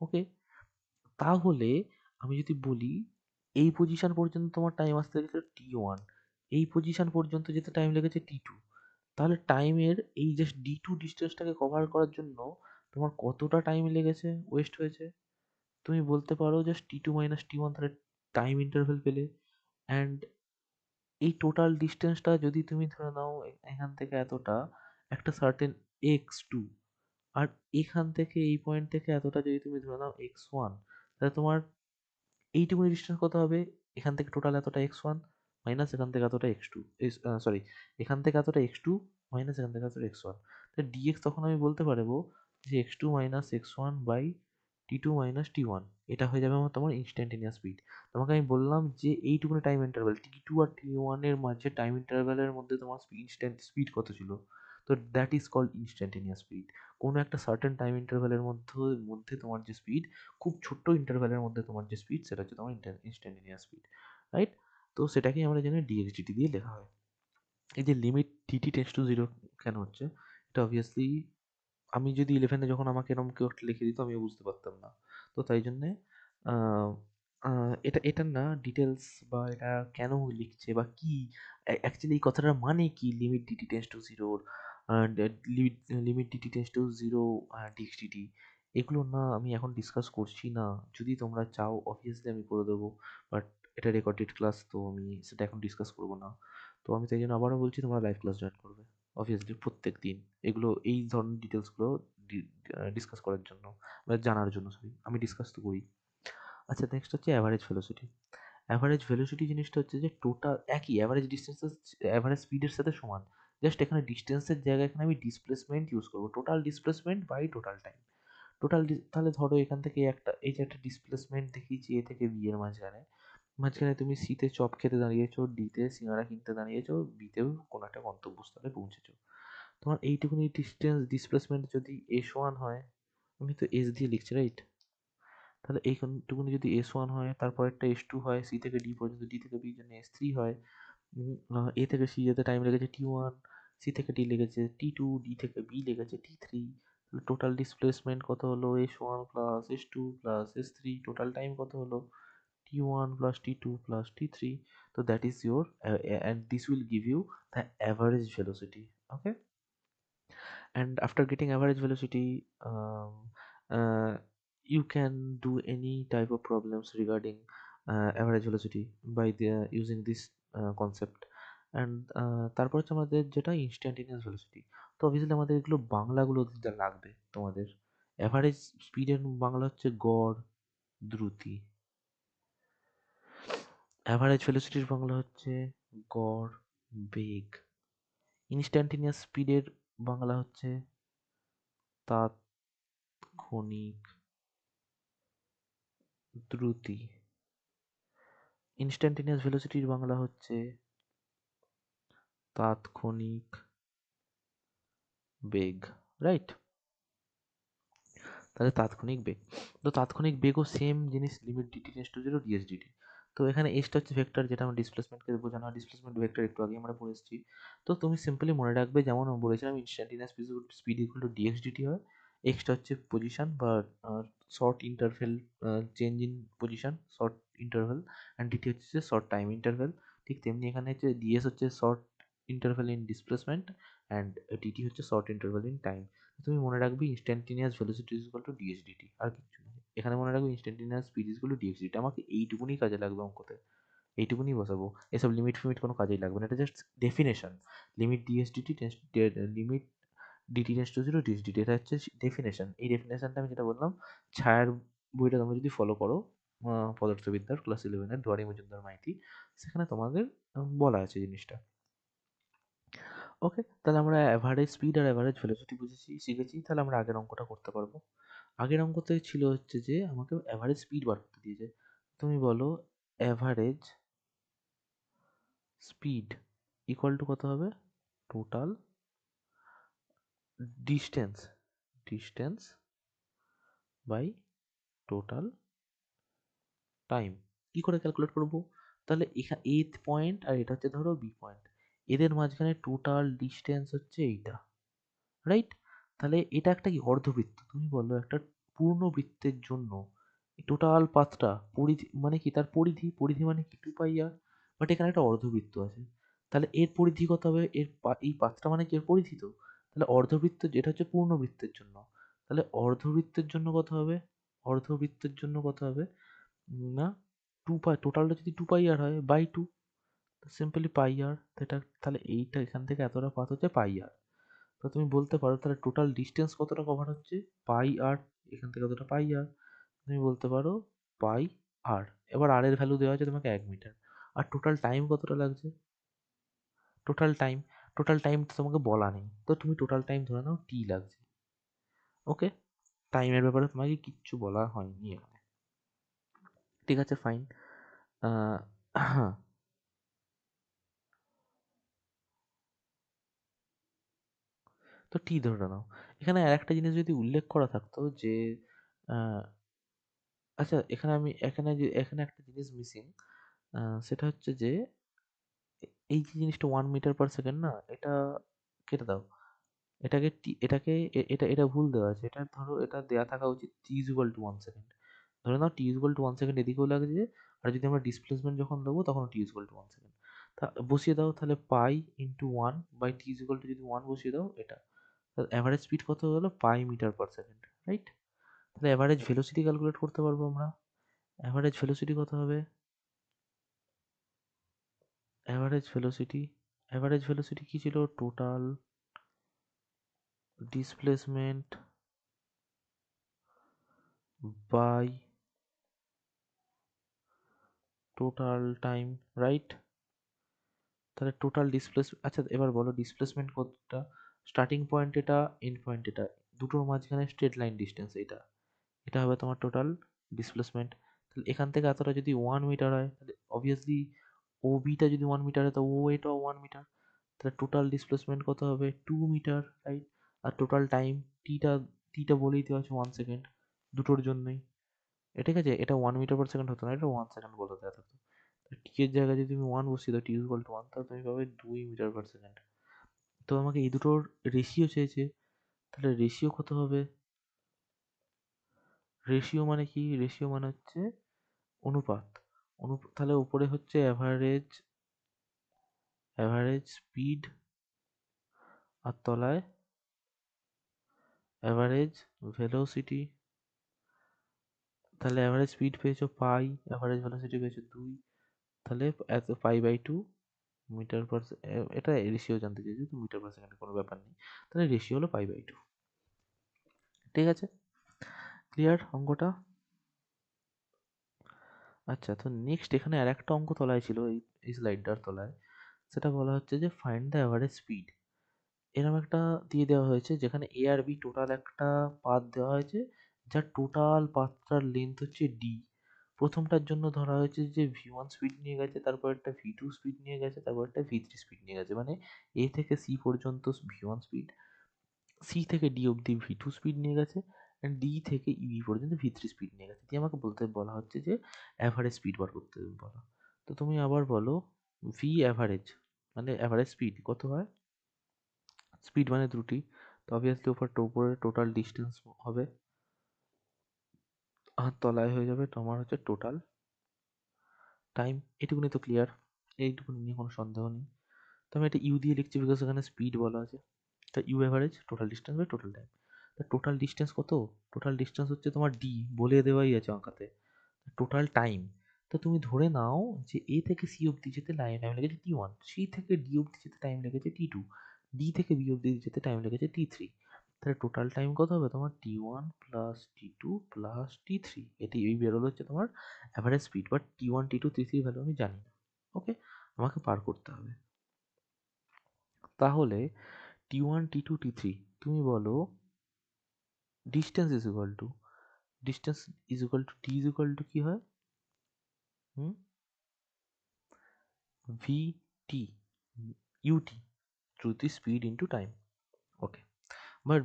ওকে, তাহলে আমি যদি বলি এই পজিশন পর্যন্ত তোমার টাইম আসতে লেগেছে T1, এই পজিশন পর্যন্ত যেতে টাইম লেগেছে T2, তাহলে টাইমের এই জাস্ট D2 ডিস্টেন্সটাকে কভার করার জন্য তোমার কতটা টাইম লেগেছে, ওয়েস্ট হয়েছে। তুমি বলতে পারো জাস্ট T2 মাইনাস T1, তাহলে টাইম ইন্টারভেল পেলে। অ্যান্ড এই টোটাল ডিস্টেন্সটা যদি তুমি ধরে নাও, এখান থেকে এতটা একটা সার্টেন x2, আর এখান থেকে এই পয়েন্ট থেকে এতটা যদি তুমি ধরে নাও x1, তাহলে তোমার এইটুকুনি ডিস্টেন্স কত হবে, এখান থেকে টোটাল এতটা x1 মাইনাস এখান থেকে এতটা x2, সরি, এখান থেকে এতটা x2 মাইনাস এখান থেকে এতটা x1, তো ডিএক্স তখন আমি বলতে পারবো যে x2 minus x1 by t2 minus t1, এটা হয়ে যাবে আমার তোমার ইনস্ট্যান্টেনিয়াস স্পিড। তোমাকে আমি বললাম যে এইটুকুনি টাইম ইন্টারভ্যাল t2 আর t1 এর মাঝে টাইম ইন্টারভ্যালের মধ্যে তোমার ইনস্ট্যান্ট স্পিড কত ছিল, তো that is called instantaneous speed. কোনো একটা সার্টেন টাইম ইন্টারভ্যালের মধ্যে মধ্যে তোমার যে স্পিড, খুব ছোট্ট ইন্টারভ্যালের মধ্যে তোমার যে স্পিড, সেটা হচ্ছে তোমার ইনস্ট্যান্টেনিয়াস স্পিড, রাইট? তো সেটাকেই আমরা জানি ডিএক্সডিটি দিয়ে লেখা হয়। এই যে limit TT tense to zero কেন হচ্ছে, এটা অবভিয়াসলি আমি যদি ইলেভেনে যখন আমাকে এরকম কেউ একটা লিখে দিত আমিও বুঝতে পারতাম না। তো তাই জন্যে আহ, এটার না ডিটেলস বা এটা কেন লিখছে বা কি অ্যাকচুয়ালি এই কথাটার মানে কি, লিমিট ডিটি টেন্স টু জিরোর, limit dt tends to zero dx dt, এগুলো না আমি এখন ডিসকাস করছি না। যদি তোমরা চাও অবভিয়াসলি আমি করে দেবো, বাট এটা রেকর্ডেড ক্লাস, তো আমি সেটা এখন ডিসকাস করবো না। তো আমি তাই জন্য আবারও বলছি তোমরা লাইভ ক্লাস জয়েন করবে অবভিয়াসলি প্রত্যেক দিন, এগুলো এই ধরনের ডিটেলসগুলো ডিসকাস করার জন্য বা জানার জন্য, সরি আমি ডিসকাস তো করি। আচ্ছা, নেক্সট হচ্ছে অ্যাভারেজ ভেলোসিটি। অ্যাভারেজ ভেলোসিটি জিনিসটা হচ্ছে যে টোটাল একই অ্যাভারেজ ডিস্টেন্সের অ্যাভারেজ স্পিডের সাথে সমান, জাস্ট এখানে ডিস্টেন্সের জায়গায় এখানে আমি ডিসপ্লেসমেন্ট ইউজ করবো, total displacement by total time. তাহলে ধরো এখান থেকে একটা এই যে একটা ডিসপ্লেসমেন্ট দেখিয়েছি এ থেকে বি এর মাঝখানে, মাঝখানে তুমি সিতে চপ খেতে দাঁড়িয়েছো, ডিতে সিঙ্গারা কিনতে দাঁড়িয়েছো, বিতেও কোনো একটা গন্তব্যস্থলে পৌঁছেছো। তোমার এইটুকুনি ডিস্টেন্স ডিসপ্লেসমেন্ট যদি S1 হয়, আমি তো এস দিয়ে লিখছি, রাইট? তাহলে এইখানটুকুনি যদি S1 হয়, তারপরেরটা S2 হয়, সি থেকে ডি পর্যন্ত, ডি থেকে বি জন্য S3 হয়, এ থেকে সি যেতে টাইম লেগেছে T1, সি থেকে ডি লেগেছে T2, ডি থেকে বি লেগেছে T3। তাহলে টোটাল ডিসপ্লেসমেন্ট কত হলো, S1 plus S2 plus S3, total time কত হলো, T1 plus T2 plus T3. So that is your and this will give you the average velocity. Okay, and after getting average velocity, you can do any type of problems regarding average velocity by using this concept. And তারপর হচ্ছে আমাদের যেটা ইনস্ট্যান্টেনিয়াস ভেলোসিটি। তো অবভিয়াসলি আমাদের এগুলো বাংলাগুলো যা লাগবে তোমাদের, অ্যাভারেজ স্পিডের বাংলা হচ্ছে গড় দ্রুতি, অ্যাভারেজ ভেলোসিটির বাংলা হচ্ছে গড় বেগ, ইনস্ট্যান্টেনিয়াস স্পিডের বাংলা হচ্ছে তাৎক্ষণিক দ্রুতি, ইনস্ট্যান্টেনিয়াস ভেলোসিটির বাংলা হচ্ছে তাৎক্ষণিক বেগ, রাইট? তাহলে তাৎক্ষণিক বেগ, তো তাৎক্ষণিক বেগও সেম জিনিস, limit dt tends to zero ds dt. তো এখানে এসটা হচ্ছে ভেক্টর, যেটা আমরা ডিসপ্লেসমেন্টকে বোঝানো হয়, ডিসপ্লেসমেন্ট ভেক্টর একটু আগে আমরা পড়ে এসেছি। তো তুমি সিম্পলি মনে রাখবে, যেমন আমি বলেছিলাম instantaneous speed equal to dx dt হয়, এক্সটা হচ্ছে পজিশন বা short interval, change in position short interval, and dt হচ্ছে শর্ট টাইম ইন্টারভেল। ঠিক তেমনি এখানে হচ্ছে ডিএস হচ্ছে short interval in displacement, and dt হচ্ছে শর্ট ইন্টারভেল ইন টাইম। তুমি মনে রাখবে instantaneous velocity is equal to ds dt, আর কিছু না। এখানে মনে রাখবে instantaneous speed is equal to dx dt, আমাকে এইটুকুনি কাজে লাগবে অঙ্কতে, এইটুকুনি বসাবো, এসব লিমিট ফিমিট কোনো কাজেই লাগবে না, এটা just definition. Limit ds dt limit dt tends to zero ds dt, এটা হচ্ছে ডেফিনেশন। এই ডেফিনেশনটা আমি যেটা বললাম, ছায়ার বইটা তোমরা যদি ফলো করো, পদার্থবিদ্যার ক্লাস 11-এর দুয়ারি মজুমদার মাইতি, সেখানে তোমাদের বলা আছে জিনিসটা। ওকে, তাহলে আমরা অ্যাভারেজ স্পিড আর অ্যাভারেজ ভেলোসিটি বুঝেছি, শিখেছি। তাহলে আমরা আগের অঙ্কটা করতে পারবো। আগের অঙ্কতে ছিল হচ্ছে যে আমাকে অ্যাভারেজ স্পিড বার করতে দিয়েছে। তুমি বলো অ্যাভারেজ স্পিড ইকুয়াল টু কত হবে, total distance, distance by total time. কি করে ক্যালকুলেট করবো? তাহলে এখানে এ পয়েন্ট আর এটা হচ্ছে ধরো বি পয়েন্ট, এদের মাঝখানে টোটাল ডিস্টেন্স হচ্ছে এইটা, রাইট? তাহলে এটা একটা কি অর্ধবৃত্ত, তুমি বলো একটা পূর্ণ বৃত্তের জন্য টোটাল পাথটা পরিধি মানে কি, তার পরিধি, পরিধি মানে কি 2 পাই আর, বাট এখানে একটা অর্ধবৃত্ত আছে, তাহলে এর পরিধি কত হবে, এই পাথটা মানে কি এর পরিধি, তো তাহলে অর্ধবৃত্ত যেটা হচ্ছে পূর্ণ বৃত্তের জন্য, তাহলে অর্ধবৃত্তের জন্য কত হবে, অর্ধবৃত্তের জন্য কত হবে না, 2 পাই, টোটালটা যদি 2 পাই আর হয় বাই 2, সিম্পলি পাই আর, এটা তাহলে এইটা এখান থেকে এতটা পাথ হচ্ছে পাই আর। তো তুমি বলতে পারো তাহলে টোটাল ডিস্টেন্স কতটা কভার হচ্ছে, পাই আর, এখান থেকে কতটা পাই আর, তুমি বলতে পারো পাই আর। এবার আর এর ভ্যালু দেওয়া আছে তোমাকে 1 মিটার, আর টোটাল টাইম কতটা লাগছে, টোটাল টাইম, টোটাল টাইম তো তোমাকে বলা নেই, তো তুমি টোটাল টাইম ধরে নাও টি লাগছে। ওকে, টাইমের ব্যাপারে তোমাকে কিচ্ছু বলা হয়নি এখানে। ঠিক আছে, ফাইন। তো টি ধরে নাও। এখানে আর একটা জিনিস যদি উল্লেখ করা থাকতো যে আহ, আচ্ছা, এখানে একটা জিনিস মিসিং, সেটা হচ্ছে যে এই যে জিনিসটা 1 মিটার পার সেকেন্ড না, এটা কেটে দাও। এটা ভুল দেওয়া আছে। এটা ধরো এটা দেয়া থাকা উচিত t=1 সেকেন্ড। ধরে নাও t=1 সেকেন্ড এদিকেও লাগছে, আর যদি আমরা ডিসপ্লেসমেন্ট যখন দেবো তখন t=1 সেকেন্ড। তা বসিয়ে দাও তাহলে pi into one by t= যদি ওয়ান বসিয়ে দাও এটা, অ্যাভারেজ স্পিড কত হলো π মিটার পার সেকেন্ড, রাইট? তাহলে অ্যাভারেজ ভেলোসিটি ক্যালকুলেট করতে পারবো আমরা। অ্যাভারেজ ভেলোসিটি কত হবে? অ্যাভারেজ ভেলোসিটি কি ছিল? Total displacement by total time, right? তাহলে টোটাল আচ্ছা এবার বলো ডিসপ্লেসমেন্ট কতটা? স্টার্টিং পয়েন্ট এটা, এন্ড পয়েন্ট এটা, দুটোর মাঝখানে স্ট্রেট লাইন ডিস্টেন্স এটা, এটা হবে তোমার টোটাল ডিসপ্লেসমেন্ট। তাহলে এখান থেকে এতটা যদি 1 মিটার হয়, তাহলে অবভিয়াসলি ও বিটা যদি 1 মিটার হয়, তো ও এটাও 1 মিটার। তাহলে টোটাল ডিসপ্লেসমেন্ট কত হবে? 2 মিটার, রাইট? আর টোটাল টাইম টিটা টিটা বলেই দেওয়া আছে 1 সেকেন্ড দুটোর জন্যই। ঠিক আছে, এটা 1 মিটার পার সেকেন্ড হতো না, এটা 1 সেকেন্ড বলে দেওয়া থাকতো। টি এর জায়গায় যদি তুমি ওয়ান বসিয়ে দাও, t=1, তাহলে তুমি পাবে 2 মিটার পার সেকেন্ড। তো আমাকে এই দুটোর রেশিও চেয়েছে, তাহলে রেশিও কত হবে? রেশিও মানে কি? রেশিও মানে হচ্ছে অনুপাত। তাহলে উপরে হচ্ছে অ্যাভারেজ স্পিড, আর তলায় অ্যাভারেজ ভেলোসিটি। তাহলে অ্যাভারেজ স্পিড পেয়েছো পাই, অ্যাভারেজ ভেলোসিটি পেয়েছো 2, তাহলে এত π/2 মিটার পার, এটা রেশিও জানতে চেয়েছো তো, মিটার পার সেকেন্ড কোনো ব্যাপার নেই। তাহলে রেশিও হলো π/2। ঠিক আছে, ক্লিয়ার অঙ্কটা? আচ্ছা, তো নেক্সট এখানে আর একটা অঙ্ক তলায় ছিল, এই স্লাইডটার তলায়। সেটা বলা হচ্ছে যে ফাইন্ড দ্য অ্যাভারেজ স্পিড। এরকম একটা দিয়ে দেওয়া হয়েছে যেখানে এ আর বি টোটাল একটা পাথ দেওয়া হয়েছে, যার টোটাল পাথটার লেন্থ হচ্ছে ডি। প্রথমটার জন্য ধরা হয়েছে যে v1 স্পিড নিয়ে গেছে, তারপর একটা v2 স্পিড নিয়ে গেছে, তারপর একটা v3 স্পিড নিয়ে গেছে, মানে এ থেকে সি পর্যন্ত v1 স্পিড, সি থেকে ডি অবধি v2 স্পিড নিয়ে গেছে, অ্যান্ড ডি থেকে ইবি পর্যন্ত v3 স্পিড নিয়ে গেছে। দিয়ে আমাকে বলা হচ্ছে যে অ্যাভারেজ স্পিড বার করতে বলা। তো তুমি আবার বলো, ভি অ্যাভারেজ মানে অ্যাভারেজ স্পিড কত হয়? স্পিড মানে ত্রুটি, তো অবভিয়াসলি উপরে টোটাল ডিস্টেন্স হবে, আর তলায় হয়ে যাবে তোমার হচ্ছে টোটাল টাইম। এটুকুনি তো ক্লিয়ার, এইটুকুনি নিয়ে কোনো সন্দেহ নেই। তো আমি এটা ইউ দিয়ে লিখছি বিকজ এখানে স্পিড বলা আছে। তা you average total distance by total time. তা টোটাল ডিস্টেন্স কত? টোটাল ডিস্টেন্স হচ্ছে তোমার ডি, বলে দেওয়াই আছে আঁকাতে। টোটাল টাইম, তো তুমি ধরে নাও যে এ থেকে সি অবধি যেতে টাইম লেগেছে t1, সি থেকে ডি অবধি যেতে টাইম লেগেছে t2, ডি থেকে বি অবধি যেতে টাইম লেগেছে t3। তাহলে টোটাল টাইম কত হবে তোমার? t1 plus t2 plus t3। এটি এই বেরোলো হচ্ছে তোমার average speed, but t1 t2 t3 value আমি জানি না। ওকে, আমাকে পার করতে হবে। তাহলে t1 t2 t3, তুমি বলো distance is equal to, distance is equal to t is equal to কি হয়? Hmm, vt, ut, through the speed into time. ওকে, but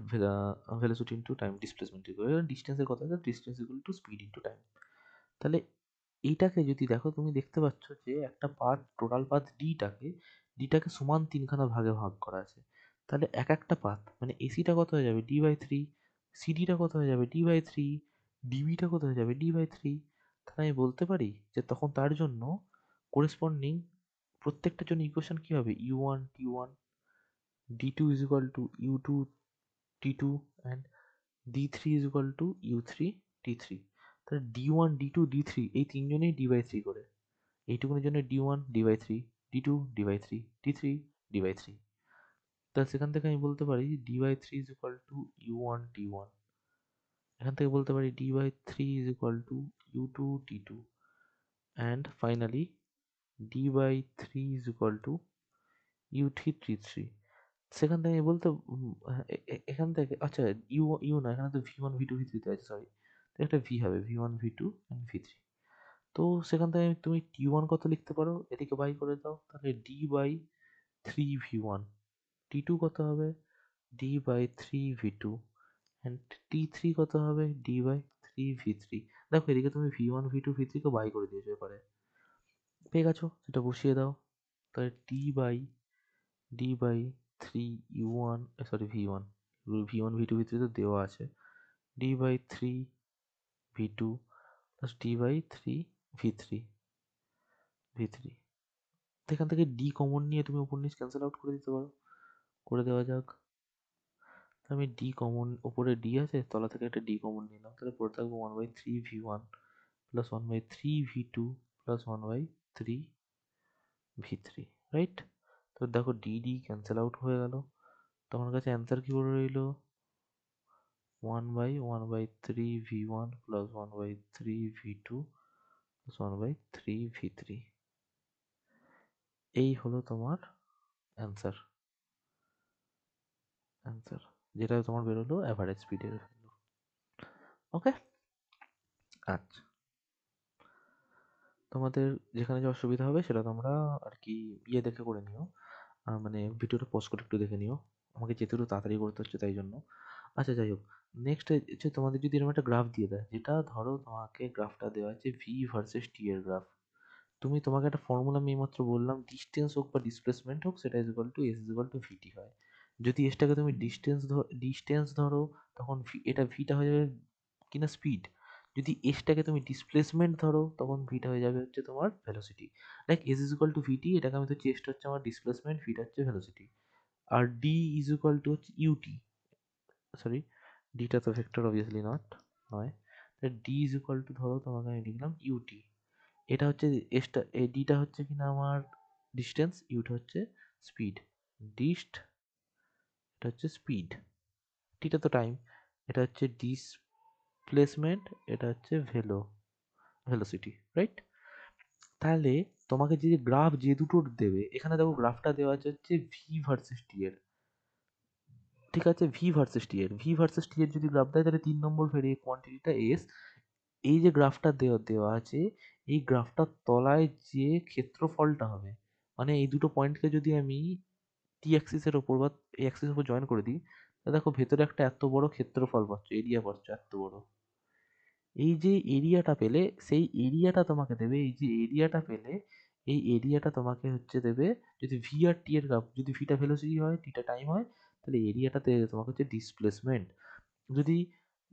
velocity into time displacement equal ডিস্টেন্সের কথা, distance equal to speed into time. তাহলে এইটাকে যদি দেখো, তুমি দেখতে পাচ্ছ যে একটা পাথ, টোটাল পাথ ডিটাকে সমান তিনখানা ভাগে ভাগ করা আছে। তাহলে এক একটা পাথ মানে এসিটা কত হয়ে যাবে? d/3, সিডিটা কত হয়ে যাবে? d/3, ডিবিটা কত হয়ে যাবে? d/3। তাহলে আমি বলতে পারি যে তখন তার জন্য করেসপন্ডিং প্রত্যেকটার জন্য ইকুয়েশন কি হবে? u1 t1, d2 is equal to u2 t2, and d3 is equal to u3 t3। তাহলে d1 d2 d3 এই তিনজনেই d/3 করে, এইটুকুনের জন্য d1 d/3, d2 d/3, d3 d/3। তাহলে সেখান থেকে আমি বলতে পারি d/3 is equal to u1 t1, এখান থেকে বলতে পারি d/3 is equal to u2 t2, and finally d/3 is equal to u3 t3। সেখান থেকে আমি বলতে এখান থেকে আচ্ছা ইউ ইউ না, এখানে তো V1 V2 V3 তো আছে, সরি। তো একটা ভি হবে, V1 V2 and V3। তো সেখান থেকে তুমি T1 কত লিখতে পারো, এদিকে বাই করে দাও, তাহলে D/3 V1। T2 কত হবে, D/3 V2। অ্যান্ড T3 কত হবে, D/3 V3। দেখো এদিকে তুমি V1 V2 V3 K by করে দিয়েছো এবারে, পেয়ে গেছো, সেটা বসিয়ে দাও। তাহলে D/3 U1, sorry V1, V1 V2 V3 তো দেওয়া আছে, D/3 V2 plus D/3 V3। এখান থেকে ডি কমন নিয়ে তুমি উপর নিচ ক্যান্সেল আউট করে দিতে পারো, করে দেওয়া যাক। আমি ডি কমন, ওপরে ডি আছে, তলা থেকে একটা ডি কমন নিলাম, তাহলে পড়ে থাকবো 1/3 V1 plus 1/3 V2 plus 1/3 V3, right? তো দেখো ডি ডি ক্যান্সেল আউট হয়ে গেল, তোমার কাছে অ্যান্সার কি পড়ে রইলো, 1/1/3 V1 plus 1/3 V2 plus 1/3 V3। এই হলো তোমার অ্যান্সার, অ্যান্সার যেটা তোমার বেরোলো অ্যাভারেজ স্পিডের। ওকে, আচ্ছা, তোমাদের যেখানে যে অসুবিধা হবে সেটা তোমরা আর কি ইয়ে দেখে করে নিও, মানে ভিডিওটা পজ করে একটু দেখে নিও, আমাকে যেহেতু একটু তাড়াতাড়ি করতে হচ্ছে তাই জন্য। আচ্ছা যাই হোক, নেক্সট হচ্ছে তোমাদের যদি এরকম একটা গ্রাফ দিয়ে দেয়, যেটা ধরো তোমাকে গ্রাফটা দেওয়া আছে ভি ভার্সেস টি এর গ্রাফ। তোমাকে একটা ফর্মুলা আমি এইমাত্র বললাম, ডিস্টেন্স হোক বা ডিসপ্লেসমেন্ট হোক, সেটা is equal to S is equal to vt হয়। যদি এসটাকে তুমি ডিস্টেন্স ধরো, তখন এটা ভিটা হয়ে যাবে কিনা স্পিড। যদি এসটাকে তুমি ডিসপ্লেসমেন্ট ধরো, তখন ভিটা হয়ে যাবে হচ্ছে তোমার velocity. Like S is equal to vt, এটাকে আমি ধরছি এসটা হচ্ছে আমার ডিসপ্লেসমেন্ট, ভিটা হচ্ছে ভেলোসিটি। আর ডি ইজ ইকুয়াল টু হচ্ছে ইউটি, সরি, ডিটা তো ভেক্টর অবভিয়াসলি নয়। ডি ইজ ইকুয়াল টু ধরো তোমাকে আমি লিখলাম ইউটি। এটা হচ্ছে এসটা, এই ডিটা হচ্ছে কিনা আমার ডিস্টেন্স, ইউটা হচ্ছে স্পিড। ডিস্ট, এটা হচ্ছে স্পিড, টিটা তো টাইম, এটা হচ্ছে ডিসপ্লেসমেন্ট, এটা হচ্ছে ভেলোসিটি, রাইট? তাহলে তোমাকে যে গ্রাফ যে দুটোর দেবে, এখানে দেখো গ্রাফটা দেওয়া আছে হচ্ছে ভি ভার্সেস টি এর, ঠিক আছে, ভি ভার্সেস টি এর যদি গ্রাফ দেয়, তাহলে 3 নম্বর ভেরিয়ে কোয়ান্টিটিটা এস। এই যে গ্রাফটা দেওয়া আছে, এই গ্রাফটার তলায় যে ক্ষেত্রফলটা হবে, মানে এই দুটো পয়েন্টকে যদি আমি টি অ্যাক্সিসের ওপর বা এই অ্যাক্সিসের উপর জয়েন করে দিই, তা দেখো ভেতরে একটা এত বড় ক্ষেত্রফল পাচ্ছ, এরিয়া পাচ্ছ এত বড়। এই যে এরিয়াটা পেলে, সেই এরিয়াটা তোমাকে দেবে, এই যে এরিয়াটা পেলে, এই এরিয়াটা তোমাকে হচ্ছে দেবে, যদি ভি আর টি এর গ্রাফ, যদি ভিটা ভেলোসিটি হয়, টিটা টাইম হয়, তাহলে এরিয়াটাতে তোমাকে হচ্ছে ডিসপ্লেসমেন্ট। যদি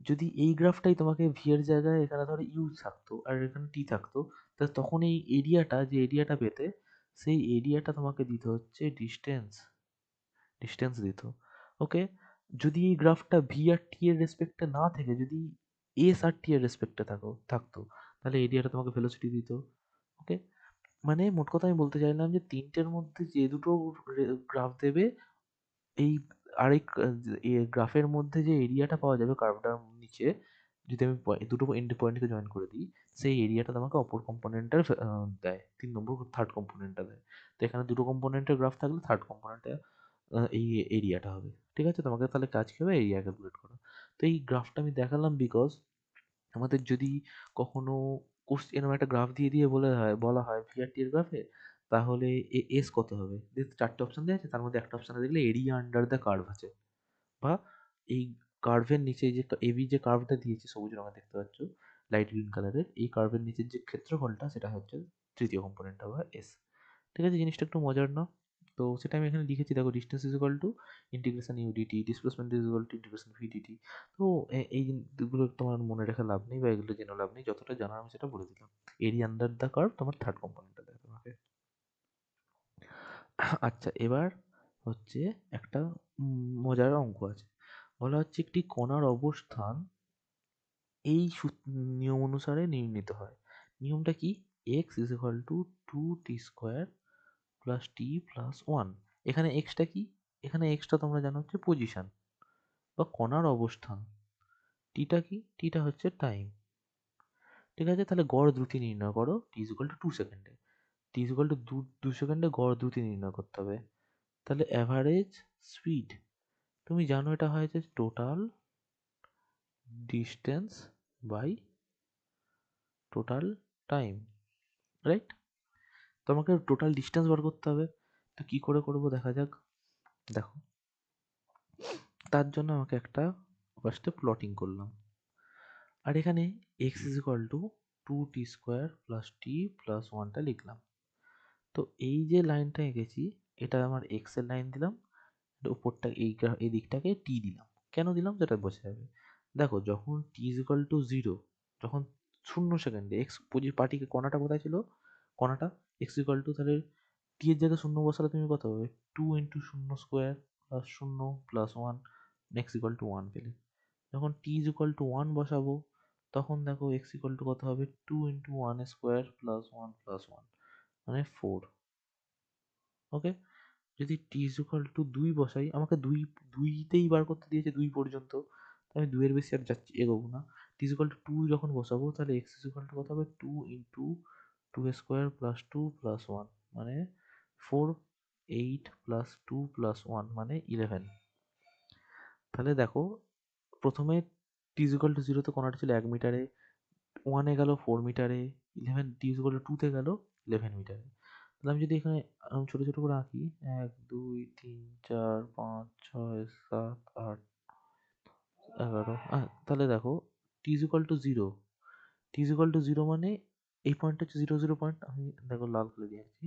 যদি এই গ্রাফটাই তোমাকে ভি এর জায়গায় এখানে ধরো ইউ থাকতো আর এখানে টি থাকতো, তাহলে তখন এই এরিয়াটা, যে এরিয়াটা পেতে, সেই এরিয়াটা তোমাকে দিতে হচ্ছে ডিস্টেন্স দিত। ওকে, যদি এই গ্রাফটা ভি আর টি এর রেসপেক্টে না থেকে যদি এস আর টি এর রেসপেক্টে থাকতো, তাহলে এরিয়াটা তোমাকে ভেলোসিটি দিত। ওকে, মানে মোট কথা আমি বলতে চাইলাম যে তিনটের মধ্যে যে দুটো গ্রাফ দেবে, এই আরেক গ্রাফের মধ্যে যে এরিয়াটা পাওয়া যাবে কার্ভটার নিচে, যদি আমি দুটো এন্ড পয়েন্টকে জয়েন করে দিই, সেই এরিয়াটা তোমাকে অপর কম্পোনেন্টের দেয়, 3 নম্বর থার্ড কম্পোনেন্টটা দেয়। তো এখানে দুটো কম্পোনেন্টের গ্রাফ থাকলে থার্ড কম্পোনেন্টে এই এরিয়াটা হবে। ঠিক আছে, তোমাকে তাহলে কাজ কি হবে, এরিয়া ক্যালকুলেট করা। তো এই গ্রাফটা আমি দেখালাম বিকজ আমাদের যদি কখনো এরকম একটা গ্রাফ দিয়ে বলা হয় ভিআরটি এর গ্রাফে, তাহলে এস কত হবে, চারটে অপশন দেওয়া আছে, তার মধ্যে একটা অপশনে দেখলে এরিয়া আন্ডার দ্য কার্ভ আছে, বা এই কার্ভের নিচে যে এবি যে কার্ভটা দিয়েছে সবুজ রঙে দেখতে পাচ্ছ, লাইট গ্রিন কালারের, এই কার্ভের নিচের যে ক্ষেত্রফলটা, সেটা হচ্ছে তৃতীয় কম্পোনেন্টটা বা এস। ঠিক আছে, জিনিসটা একটু মজার না? তো সেটা আমি এখানে লিখেছি, দেখো distance is equal two integration UDT, displacement is equal two integration VDT. তো এই জিনিসগুলো তোমার মনে রেখে লাভ নেই বা এগুলো জেনে লাভ নেই, যতটা জানার আমি সেটা বলে দিলাম। এরিয়া আন্ডার দ্য কার্ভ তোমার থার্ড কম্পোনেন্টটা দেয় তোমাকে। আচ্ছা, এবার হচ্ছে একটা মজার অঙ্ক আছে। বলা হচ্ছে একটি কণার অবস্থান এই নিয়ম অনুসারে নির্ণীত হয়। নিয়মটা কি, x is equal two 2t² plus T plus 1। এখানে এক্সটা কি, এখানে এক্সটা তোমরা জানো হচ্ছে পজিশন বা কণার অবস্থান। টিটা কি, টিটা হচ্ছে টাইম। ঠিক আছে, তাহলে গড় দ্রুতি নির্ণয় করো, টি ইজ ইকুয়াল টু 2 সেকেন্ডে। টি ইজ ইকুয়াল টু 2 সেকেন্ডে গড় দ্রুতি নির্ণয় করতে হবে। তাহলে অ্যাভারেজ স্পিড, তুমি জানো এটা হয় যে total distance by total time, right? তোমাকে টোটাল ডিস্টেন্স বার করতে হবে। তো কি করে করবো দেখা যাক। দেখো, তার জন্য আমাকে একটা ফার্স্টে প্লটিং করলাম, আর এখানে x is equal two 2t² plus T plus ওয়ানটা লিখলাম। তো এই যে লাইনটা এঁকেছি এটা আমার এক্স এর লাইন দিলাম, উপরটা এই দিকটাকে টি দিলাম। কেন দিলাম সেটা বোঝা যাবে। দেখো, যখন টি ইজ ইকুয়াল টু 0, যখন 0 সেকেন্ডে এক্স পার্টিকে কণাটা কোথায় ছিল, কণাটা এক্স ইকুয়াল টু, তাহলে টি এর জায়গায় 0 বসালে তুমি কত পাবে, 2 × 0² plus 0 plus 1 x equal to 1 পেলে। যখন টি ইজ ইকুয়াল টু 1 বসাবো তখন দেখো এক্স ইকুয়াল টু কত হবে, 2 × 1² প্লাস 1 প্লাস 1 মানে 4। ওকে, যদি টি ইজ ইকুয়াল টু 2 বসাই, আমাকে দুইতেই বার করতে দিয়েছে 2 পর্যন্ত, তো আমি 2 এর বেশি আর যাচ্ছি এগোবো না। টি ইজ ইকুয়াল টু 2 যখন বসাবো তাহলে এক্স ইজ ইকুয়াল টু কত হবে, 2 × 2² প্লাস 2 প্লাস 1 মানে 4, 8 প্লাস 2 প্লাস 1 মানে 11। তাহলে দেখো, প্রথমে টি ইজ ইকুয়াল টু 0 তে কণাটা ছিল 1 মিটারে, 1 এ গেল 4 মিটারে, 11 টি ইজ ইকুয়াল টু 2 তে গেল 11 মিটারে। তাহলে আমি যদি এখানে ছোট ছোট করে আঁকি, 1 2 3 4 5 6 7 8 11, তাহলে দেখো t is equal to 0, t is equal to 0 মানে এই পয়েন্ট হচ্ছে 0 0 পয়েন্ট, আমি দেখো লাল করে দিয়েছি,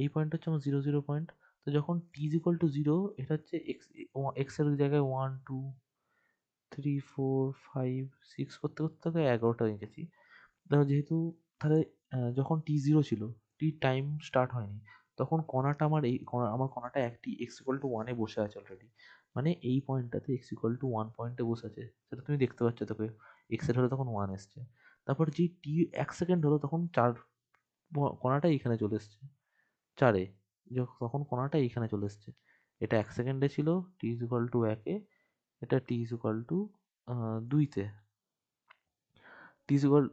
এই পয়েন্ট হচ্ছে আমার 0 0 পয়েন্ট। তো যখন টি ইজ ইকুয়াল টু 0, এটা হচ্ছে এক্স, এক্স এর জায়গায় 1 2 3 4 5 6 করতে করতে তাকে 11টা এঁকেছি। দেখো যেহেতু, তাহলে যখন t0 ছিল, টি টাইম স্টার্ট হয়নি, তখন কণাটা আমার কণাটা একটি এক্স ইকুয়াল টু 1 এ বসে আছে অলরেডি, মানে এই পয়েন্টটাতে এক্স ইকুয়াল টু 1 পয়েন্টে বসে আছে, সেটা তুমি দেখতে পাচ্ছ। তোকে এক্স এর হলে তখন 1 এসছে, তারপর যে টি 1 সেকেন্ড হলো তখন কণাটা এইখানে চলে এসছে 4-এ, তখন কণাটা এইখানে চলে এসছে। এটা 1 সেকেন্ডে ছিল, টি ইজ ইকুয়াল টু 1-এ, এটা টি ইজ ইকুয়াল টু 2-তে, t is equal,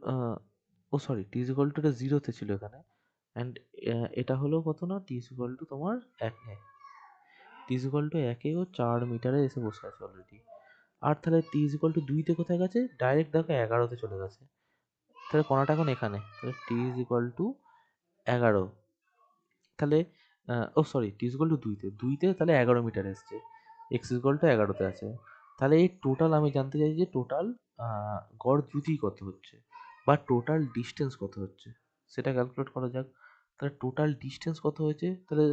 oh sorry, t is equal to এটা 0-তে ছিল এখানে, অ্যান্ড এটা হলো কত না, টি ইজ ইকুয়াল টু তোমার 1-এ, টি ইজ ইকুয়াল টু 1-এ ও 4 মিটারে এসে বসে আছে অলরেডি। আর তাহলে টি ইজ ইকুয়াল টু 2-তে কোথায় গেছে, ডাইরেক্ট দেখো 11-তে চলে গেছে। তাহলে কণাটা এখন এখানে, তাহলে টি ইজ ইকুয়াল টু 11, তাহলে oh sorry, t is equal to 2-তে তাহলে 11 মিটার এসছে, এক্স ইজ ইকুয়াল টু 11-তে আছে। তাহলে এই টোটাল আমি জানতে চাই যে টোটাল গড় দ্রুতি কত হচ্ছে বা টোটাল ডিস্টেন্স কত হচ্ছে, সেটা ক্যালকুলেট করা যাক। তাহলে টোটাল ডিস্টেন্স কত হয়েছে, তাহলে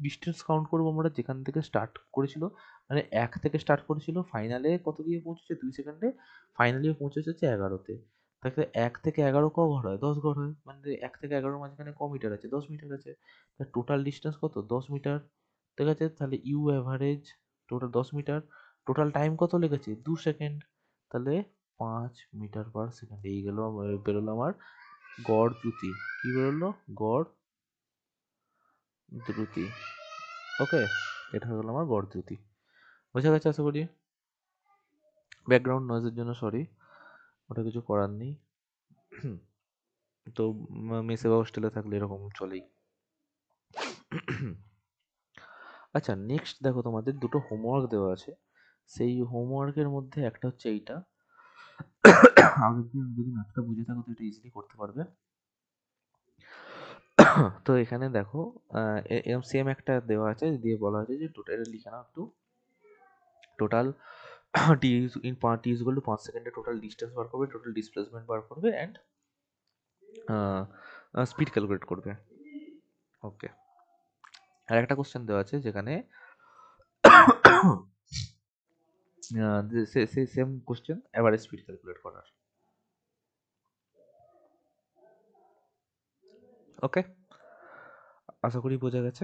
ডিস্টেন্স কাউন্ট করবো আমরা যেখান থেকে স্টার্ট করেছিল, মানে 1 থেকে স্টার্ট করেছিল, ফাইনালে কত গিয়ে পৌঁছেছে 2 সেকেন্ডে, ফাইনালিও পৌঁছেছে 11-তে। তাহলে 1 থেকে 11 ক ঘর হয়, 10 ঘর হয়, মানে 1 থেকে 11 মাঝখানে ক মিটার আছে, 10 মিটার আছে। টোটাল ডিস্টেন্স কত, 10 মিটার, ঠিক আছে। তাহলে you average total 10 metre, total time কত লেগেছে 2 সেকেন্ড, তাহলে 5 মিটার পার সেকেন্ড। এই গেল, বেরোলো আমার গড় দ্রুতি। কি বেরোলো, গড় দ্রুতি। ওকে, এটা হয়ে গেল আমার গড় দ্রুতি। বোঝা গেছে আশা করি। ব্যাকগ্রাউন্ড নয়েজের জন্য সরি, ওটা কিছু করার নেই। তো মেসে বা হোস্টেলে থাকলে এরকম চলেই। আচ্ছা, নেক্সট দেখো, তোমাদের দুটো হোমওয়ার্ক দেওয়া আছে। সেই হোমওয়ার্কের মধ্যে একটা হচ্ছে এইটা, আগের দিন যদি ম্যাথটা বুঝে থাকো তো এটা ইজিলি করতে পারবে। তো এখানে দেখো, এরকম সেম একটা দেওয়া আছে, দিয়ে বলা হয়েছে যে টোটাল লিখে নাও একটু, total T T is equal two 5 সেকেন্ডে টোটাল ডিস্টেন্স বার করবে, টোটাল ডিসপ্লেসমেন্ট বার করবে, অ্যান্ড স্পিড ক্যালকুলেট করবে। ওকে, আর একটা কোশ্চেন দেওয়া আছে যেখানে same question average speed calculate করার। ওকে, আশা করি বোঝা গেছে।